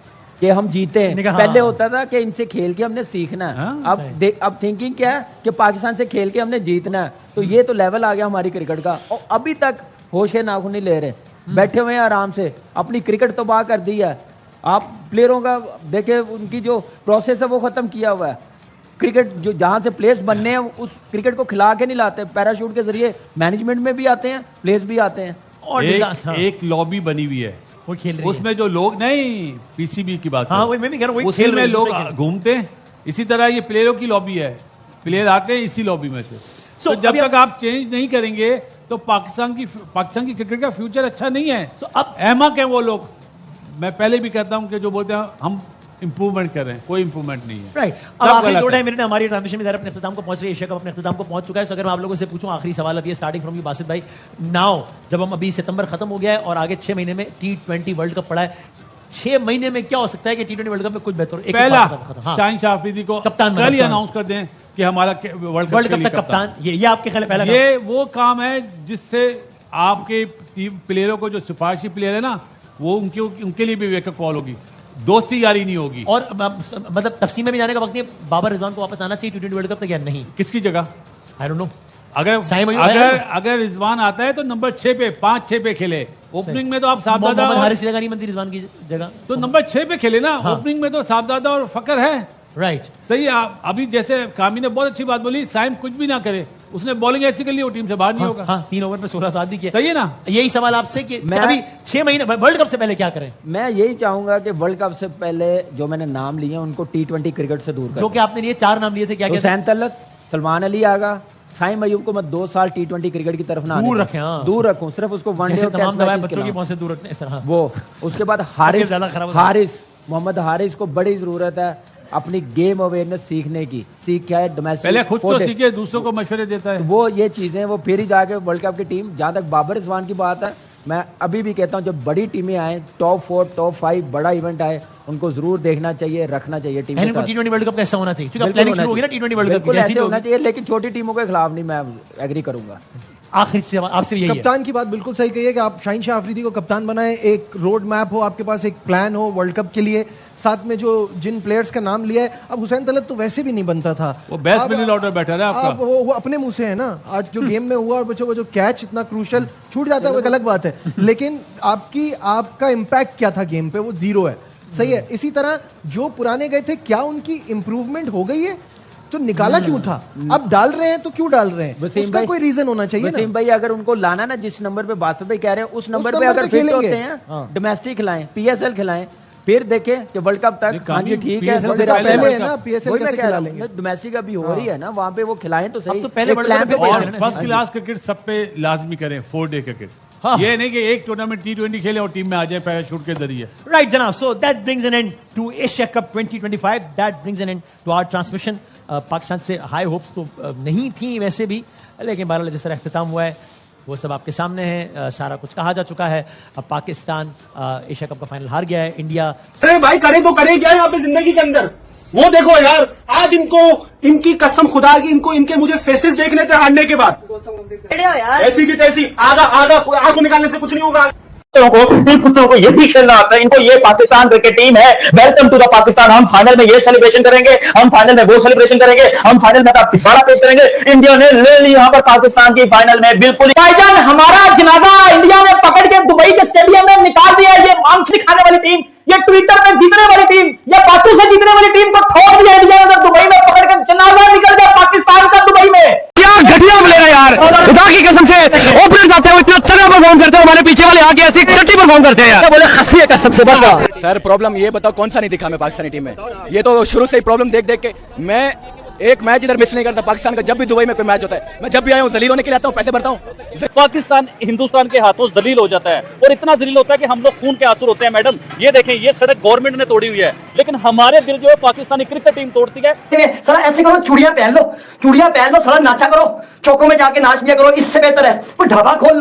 Speaker 3: कि हम जीते।
Speaker 1: इनका हाँ।
Speaker 3: पहले होता था कि इनसे खेल के हमने सीखना है।
Speaker 2: हाँ,
Speaker 3: अब थिंकिंग क्या है कि पाकिस्तान से खेल के हमने जीतना है। तो ये तो लेवल आ गया हमारी क्रिकेट का, और अभी तक होश के नाखून नहीं ले रहे, बैठे हुए हैं आराम से, अपनी क्रिकेट तबाह कर दी है। आप प्लेयरों का देखे, उनकी जो प्रोसेस है वो खत्म किया हुआ है। क्रिकेट जो जहां से प्लेयर्स बनने हैं उस क्रिकेट को खिला के नहीं लाते, पैराशूट के जरिए मैनेजमेंट में भी आते हैं, प्लेयर्स भी आते हैं।
Speaker 1: और
Speaker 2: एक लॉबी बनी हुई है,
Speaker 1: वो खेल रही
Speaker 2: उसमें जो लोग नहीं पीसीबी की बात
Speaker 1: हाँ, वही मैं भी कह रहा हूँ, वही
Speaker 2: उसी
Speaker 1: खेल रहे
Speaker 2: में
Speaker 1: हैं,
Speaker 2: लोग
Speaker 1: दूसरे खेल।
Speaker 2: घूमते हैं। इसी तरह ये प्लेयरों की लॉबी है, प्लेयर आते हैं इसी लॉबी में से। तो जब
Speaker 1: अभी
Speaker 2: तक आप चेंज नहीं करेंगे तो पाकिस्तान की क्रिकेट का फ्यूचर अच्छा नहीं है।
Speaker 1: अब
Speaker 2: अहमक है वो लोग। मैं पहले भी कहता हूं कि जो बोलते हैं हम इंप्रूवमेंट कर रहे हैं, कोई इंप्रूवमेंट नहीं है।
Speaker 1: राइट, अब आखिरी 2-2.5 मिनट हमारी ट्रांजिशन में अपने अख्ताम को पहुंच रही है, एशिया कप अपने अख्ताम को पहुंच चुका है। तो अगर मैं आप लोगों से पूछूं आखिरी सवाल अब ये, स्टार्टिंग फ्रॉम यू बासित भाई, नाउ जब हम अभी सितंबर खत्म हो गया है और आगे 6 महीने में T20 वर्ल्ड कप पड़ा है, 6 महीने में क्या हो सकता है कि T20 वर्ल्ड कप में कुछ बेहतर?
Speaker 2: पहला
Speaker 1: हाँ,
Speaker 2: शाहीन शाह अफरीदी को
Speaker 1: कप्तान
Speaker 2: कल ही अनाउंस कर दें कि हमारा
Speaker 1: वर्ल्ड कप तक कप्तान, ये आपके ख्याल पहला
Speaker 2: ये वो काम है जिससे आपके प्लेयरों को, जो सिफारिशी प्लेयर है ना, वो उनके लिए भी वेकअप कॉल होगी, दोस्ती यारी नहीं होगी।
Speaker 1: और मतलब तफसील में भी जाने का वक्त नहीं है, बाबर रिजवान को वापस आना चाहिए T20 वर्ल्ड कप तक या नहीं?
Speaker 2: किसकी जगह?
Speaker 1: I don't know.
Speaker 2: अगर रिजवान आता है तो नंबर 6 पे 5-6 पे खेले। ओपनिंग में तो आप साहबजादा
Speaker 1: मोहम्मद हारिस की जगह नहीं बनती रिजवान की जगह,
Speaker 2: तो नंबर 6 पे खेले ना।
Speaker 1: हाँ।
Speaker 2: ओपनिंग में तो साहबजादा और फकर है।
Speaker 1: राइट,
Speaker 2: सही है। अभी जैसे कामी ने बहुत अच्छी बात बोली, साइम कुछ भी ना करे, उसने बॉलिंग ऐसी कर ली वो टीम से बाहर नहीं होगा।
Speaker 1: हाँ, 3 ओवर में 16 आदमी किया।
Speaker 2: सही है ना?
Speaker 1: यही सवाल आपसे कि
Speaker 3: मैं
Speaker 1: अभी 6 महीने वर्ल्ड कप से पहले क्या करें?
Speaker 3: मैं यही चाहूंगा कि वर्ल्ड कप से पहले जो मैंने नाम लिए उनको T20 क्रिकेट से दूर कर।
Speaker 1: जो कि आपने लिए 4 नाम लिए थे, क्या क्या थे?
Speaker 3: हुसैन तलत, सलमान अली आगा, साइम अयूब को मैं 2 साल T20 क्रिकेट की तरफ ना
Speaker 1: दूर
Speaker 3: आने
Speaker 1: रखें, हाँ।
Speaker 3: दूर रखूं, सिर्फ उसको वनडे
Speaker 1: जैसे
Speaker 3: और
Speaker 1: तमाम
Speaker 3: टेस्ट
Speaker 1: दवाएं
Speaker 3: मैचेस
Speaker 1: बच्चों की
Speaker 3: खिलाऊं।
Speaker 1: पहुंच से दूर रखने, इस तरह। हाँ।
Speaker 3: वो उसके बाद हारिस,
Speaker 1: ज्यादा खराब हो जाए।
Speaker 3: मोहम्मद हारिस को बड़ी जरूरत है अपनी गेम अवेयरनेस सीखने की। सीख क्या है? डोमेस्टिक
Speaker 2: पहले खुद तो सीखे, दूसरों को मशवरे देता है।
Speaker 3: वो ये चीजें वो फिर ही जाके वर्ल्ड कप की टीम। जहां तक बाबर रिजवान की बात है, मैं अभी भी कहता हूं जब बड़ी टीमें आए, टॉप 4 टॉप 5 बड़ा इवेंट आए, उनको जरूर देखना चाहिए, रखना चाहिए टीम के साथ।
Speaker 1: T20 वर्ल्ड कप कैसा होना चाहिए? क्योंकि अब प्लानिंग शुरू होगी ना T20 वर्ल्ड कप की,
Speaker 3: बिल्कुल
Speaker 1: जैसी
Speaker 3: ऐसे
Speaker 1: भी
Speaker 3: होना
Speaker 1: होगी।
Speaker 3: चाहिए, लेकिन छोटी टीमों के खिलाफ नहीं, मैं एग्री करूंगा।
Speaker 1: आखिरी से आपसे यही है।
Speaker 5: कप्तान की बात बिल्कुल सही कही है कि आप शाहीन शाह अफरीदी को कप्तान बनाएं, एक रोड मैप हो आपके पास, एक प्लान हो वर्ल्ड कप के लिए, साथ में जो जिन प्लेयर्स का नाम लिया है। अब हुसैन तलत तो वैसे भी नहीं बनता था,
Speaker 2: वो बेस्ट मिडिल ऑर्डर बैठा है आपका।
Speaker 5: अब वो अपने मुंह से है ना, आज जो गेम में हुआ और बच्चों वो जो कैच इतना क्रूशल छूट जाता है वो एक अलग बात है, लेकिन आपका इम्पैक्ट क्या था गेम पे? वो 0 है। सही है। इसी तरह जो पुराने गए थे, क्या उनकी इंप्रूवमेंट हो गई है? तो निकाला क्यों था? अब डाल रहे हैं तो क्यों डाल रहे हैं? उसका कोई रीजन होना चाहिए ना।
Speaker 3: वसीम भाई अगर उनको लाना ना, जिस नंबर पे बासित भाई कह रहे हैं, उस नंबर पे अगर फिट होते हैं, डोमेस्टिक खिलाएं, PSL खिलाएं, फिर देखें कि वर्ल्ड कप तक हाँ जी ठीक है,
Speaker 2: PSL
Speaker 3: फिर
Speaker 2: तो पहले
Speaker 5: है ना, PSL कैसे खिला लेंगे?
Speaker 3: डोमेस्टिक अभी हो रही है ना, वहां पे वो खिलाएं तो सही।
Speaker 1: अब तो पहले
Speaker 3: एक
Speaker 1: वर्ल्ड
Speaker 3: प्लान
Speaker 1: कप
Speaker 3: पे
Speaker 1: में
Speaker 3: पैसे
Speaker 2: और फर्स्ट क्लास क्रिकेट सब पे लाजमी करें, 4 डे क्रिकेट।
Speaker 1: हाँ।
Speaker 2: ये नहीं कि एक टूर्नामेंट T20 खेले और टीम में आ जाए पैराशूट के जरिए।
Speaker 1: राइट जनाब, so that brings an end to Asia cup 2025, that brings an end to our transmission. Pakistan से हाई होप्स तो नहीं थी वैसे भी, लेकिन बहरहाल जिस तरह अख्तिताम हुआ है वो सब आपके सामने है। सारा कुछ कहा जा चुका है। अब पाकिस्तान एशिया कप का फाइनल हार गया है। इंडिया
Speaker 7: अरे भाई करें तो करें क्या यहाँ पे जिंदगी के अंदर? वो देखो यार, आज इनकी कसम खुदा की, इनके मुझे फेसेस देखने थे हारने के बाद। ऐसी की तैसी आगा आंसू निकालने से कुछ नहीं होगा।
Speaker 8: इन कुत्तों को ये भी खेलना आता है, इनको ये पाकिस्तान क्रिकेट टीम है। Welcome to the Pakistan. हम फाइनल में ये सेलिब्रेशन करेंगे, हम फाइनल में वो सेलिब्रेशन करेंगे, हम फाइनल में पिछवाड़ा पेश करेंगे। इंडिया ने ले ली यहाँ पर पाकिस्तान की फाइनल में बिल्कुल। भाईजान हमारा जनाजा इंडिया ने पकड़ के दुबई के स्टेडियम में निकाल दिया। ये मांस खाने वाली टीम, ये ट्विटर में जीतने वाली टीम, ये बातों से जीतने वाली टीम को छोड़ दिया इंडिया ने दुबई में पकड़ कर। जनाजा निकल गया पाकिस्तान का दुबई में।
Speaker 9: घटिया प्लेयर है यार, खुदा की कसम से ओपनर्स आते हैं वो इतना अच्छा परफॉर्म करते हैं, हमारे पीछे वाले आके ऐसे टट्टी परफॉर्म करते हैं यार। बोले खसी है कसम से। बस
Speaker 10: सर प्रॉब्लम ये बताओ कौन सा नहीं दिखा मैं पाकिस्तानी टीम में? ये तो शुरू से ही प्रॉब्लम देख देख के मैं एक मैच इधर मिस नहीं करता पाकिस्तान का। जब भी दुबई में कोई मैच होता है, मैं जब भी आया हूँ जलील होने के लिए आता हूँ, पैसे भरता हूँ।
Speaker 11: पाकिस्तान हिंदुस्तान के हाथों जलील हो जाता है, और इतना जलील होता है कि हम लोग खून के आंसू होते हैं। मैडम ये देखें, ये सड़क गवर्नमेंट ने तोड़ी हुई है, लेकिन हमारे दिल जो है पाकिस्तानी क्रिकेट टीम तोड़ती है।
Speaker 8: साला ऐसे करो, चूड़ियां पहन लो, साला नाचा करो, चौकों में जाके नाच लिया करो, इससे बेहतर है कोई ढाबा खोल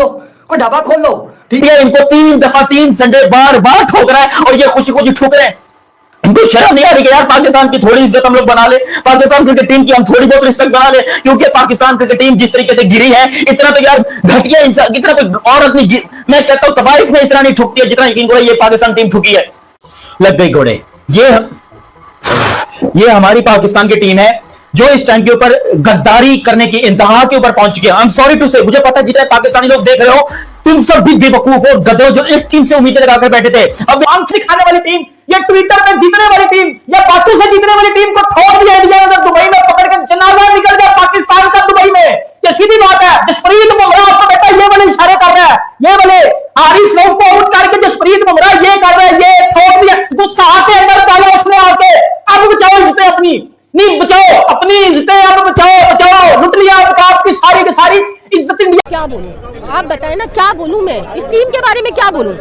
Speaker 8: लो, ठीक है। इनको 3 दफा 3 संडे बार बार ठोक रहा है और ये खुशी खुशी ठोक रहे हैं। इनको शर्म नहीं आ रही कि यार पाकिस्तान की थोड़ी इज्जत हम लोग बना ले, पाकिस्तान क्रिकेट टीम की हम थोड़ी बहुत रिस्पेक्ट बना ले, क्योंकि पाकिस्तान क्रिकेट टीम जिस तरीके से गिरी है, इतना तो यार घटिया इंसान, इतना कोई औरत नहीं, मैं कहता हूँ तवाइफ में इतना नहीं ठुकती है जितना यकीन करो ये पाकिस्तान टीम ठुकी है। लग गई घोड़े। ये हमारी पाकिस्तान की टीम है, जो इस टाइम के ऊपर गद्दारी करने की इंतहा के ऊपर पहुंच चुके हैं। आई एम सॉरी टू से, मुझे पता जितने पाकिस्तानी लोग देख रहे हो, तुम सब भी बेवकूफ हो, गधो जो इस टीम से उम्मीदें लगाकर बैठे थे। अब आंख दिखाने वाली टीम, ये ट्विटर में जीतने वाली टीम, या बातों से जीतने वाली टीम को ठोक दिया इंडिया ने, दुबई में पकड़कर जनाजा निकल गया पाकिस्तान का दुबई में। ये सीधी बात है। जसप्रीत बुमराह आपको बेटा ये वाले इशारे कर रहा है, ये वाले हारिस रऊफ को आउट करके जसप्रीत बुमराह ये कर रहा है, ये ठोक दिया, गुस्सा आके अंदर डाला उसने आके। अब बचाओ इज्जतें अपनी, नहीं बचाओ अपनी इज्जतें, अब बचाओ, लुट लिया आपकी सारी की सारी इज्जत इंडिया।
Speaker 12: क्या बोलूं, आप बताएं ना, क्या बोलूं मैं इस टीम के बारे में, क्या बोलूं?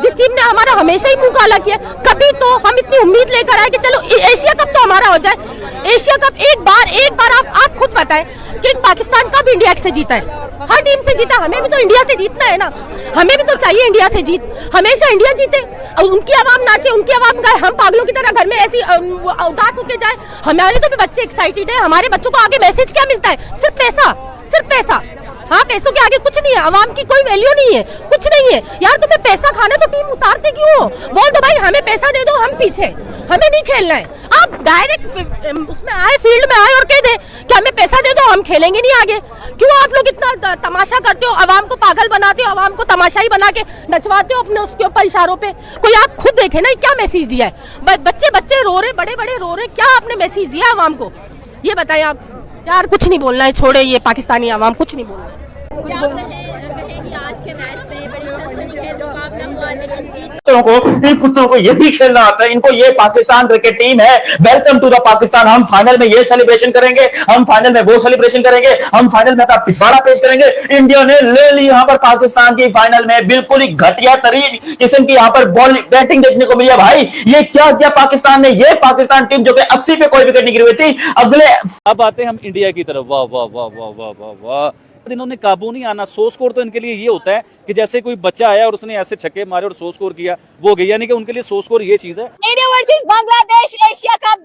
Speaker 12: जिस टीम ने हमारा हमेशा ही मुंह काला किया, कभी तो हम इतनी उम्मीद लेकर आए कि चलो एशिया कप तो हमारा हो जाए। एशिया कप एक बार आप खुद बताएं कि पाकिस्तान कब इंडिया से जीता है? हर टीम से जीता, हमें भी तो इंडिया से जीतना है ना, हमें भी तो चाहिए इंडिया से जीत, हमेशा इंडिया जीते, उनकी आवाम नाचे, उनकी आवाम गाए, हम पागलों की तरह घर में ऐसी उदास होके जाए। हमारे तो भी बच्चे एक्साइटेड है, हमारे बच्चों को आगे मैसेज क्या मिलता है? सिर्फ पैसा। हाँ, पैसों के आगे कुछ नहीं है, आवाम की कोई वैल्यू नहीं है, कुछ नहीं है यार। तुम्हें पैसा खाना तो टीम उतारते क्यों हो? बोल दो भाई हमें पैसा दे दो, हम पीछे, हमें नहीं खेलना है। आप डायरेक्ट उसमें आए, फील्ड में आए और कह दे कि हमें पैसा दे दो, हम खेलेंगे नहीं आगे। क्यों आप लोग इतना तमाशा करते हो, आवाम को पागल बनाते हो, आवाम को तमाशाई बना के नचवाते हो अपने उसके ऊपर इशारों पे? कोई आप खुद देखे ना क्या मैसेज दिया है? बच्चे रो रहे, बड़े रो रहे, क्या आपने मैसेज दिया आवाम को? ये बताएं आप। यार कुछ नहीं बोलना है, छोड़े ये पाकिस्तानी आवाम, कुछ नहीं बोलना है।
Speaker 8: इन कुत्तों को ये भी खेलना आता है, इनको ये पाकिस्तान क्रिकेट टीम है। Welcome to the Pakistan. हम फाइनल में ये सेलिब्रेशन करेंगे, हम फाइनल में वो सेलिब्रेशन करेंगे, हम फाइनल में अपना पिछवाड़ा पेश करेंगे। इंडिया ने ले ली यहाँ पर पाकिस्तान की फाइनल में बिल्कुल ही घटिया तरीन किस्म की यहाँ पर बैटिंग देखने को मिली है। भाई ये क्या किया पाकिस्तान ने? ये पाकिस्तान टीम जो कि 80 पे कोई विकेट नहीं गिरी हुई थी। अगले
Speaker 11: अब आते हैं हम इंडिया की तरफ। वाह वाह वाह वाह वाह वाह वाह, इन्होंने काबू नहीं आना। 100 स्कोर तो इनके लिए ये होता है कि जैसे कोई बच्चा आया और उसने ऐसे छक्के मारे और 100 स्कोर किया, वो गया। यानी कि उनके लिए 100 स्कोर ये चीज है।
Speaker 12: India versus Bangladesh Asia cup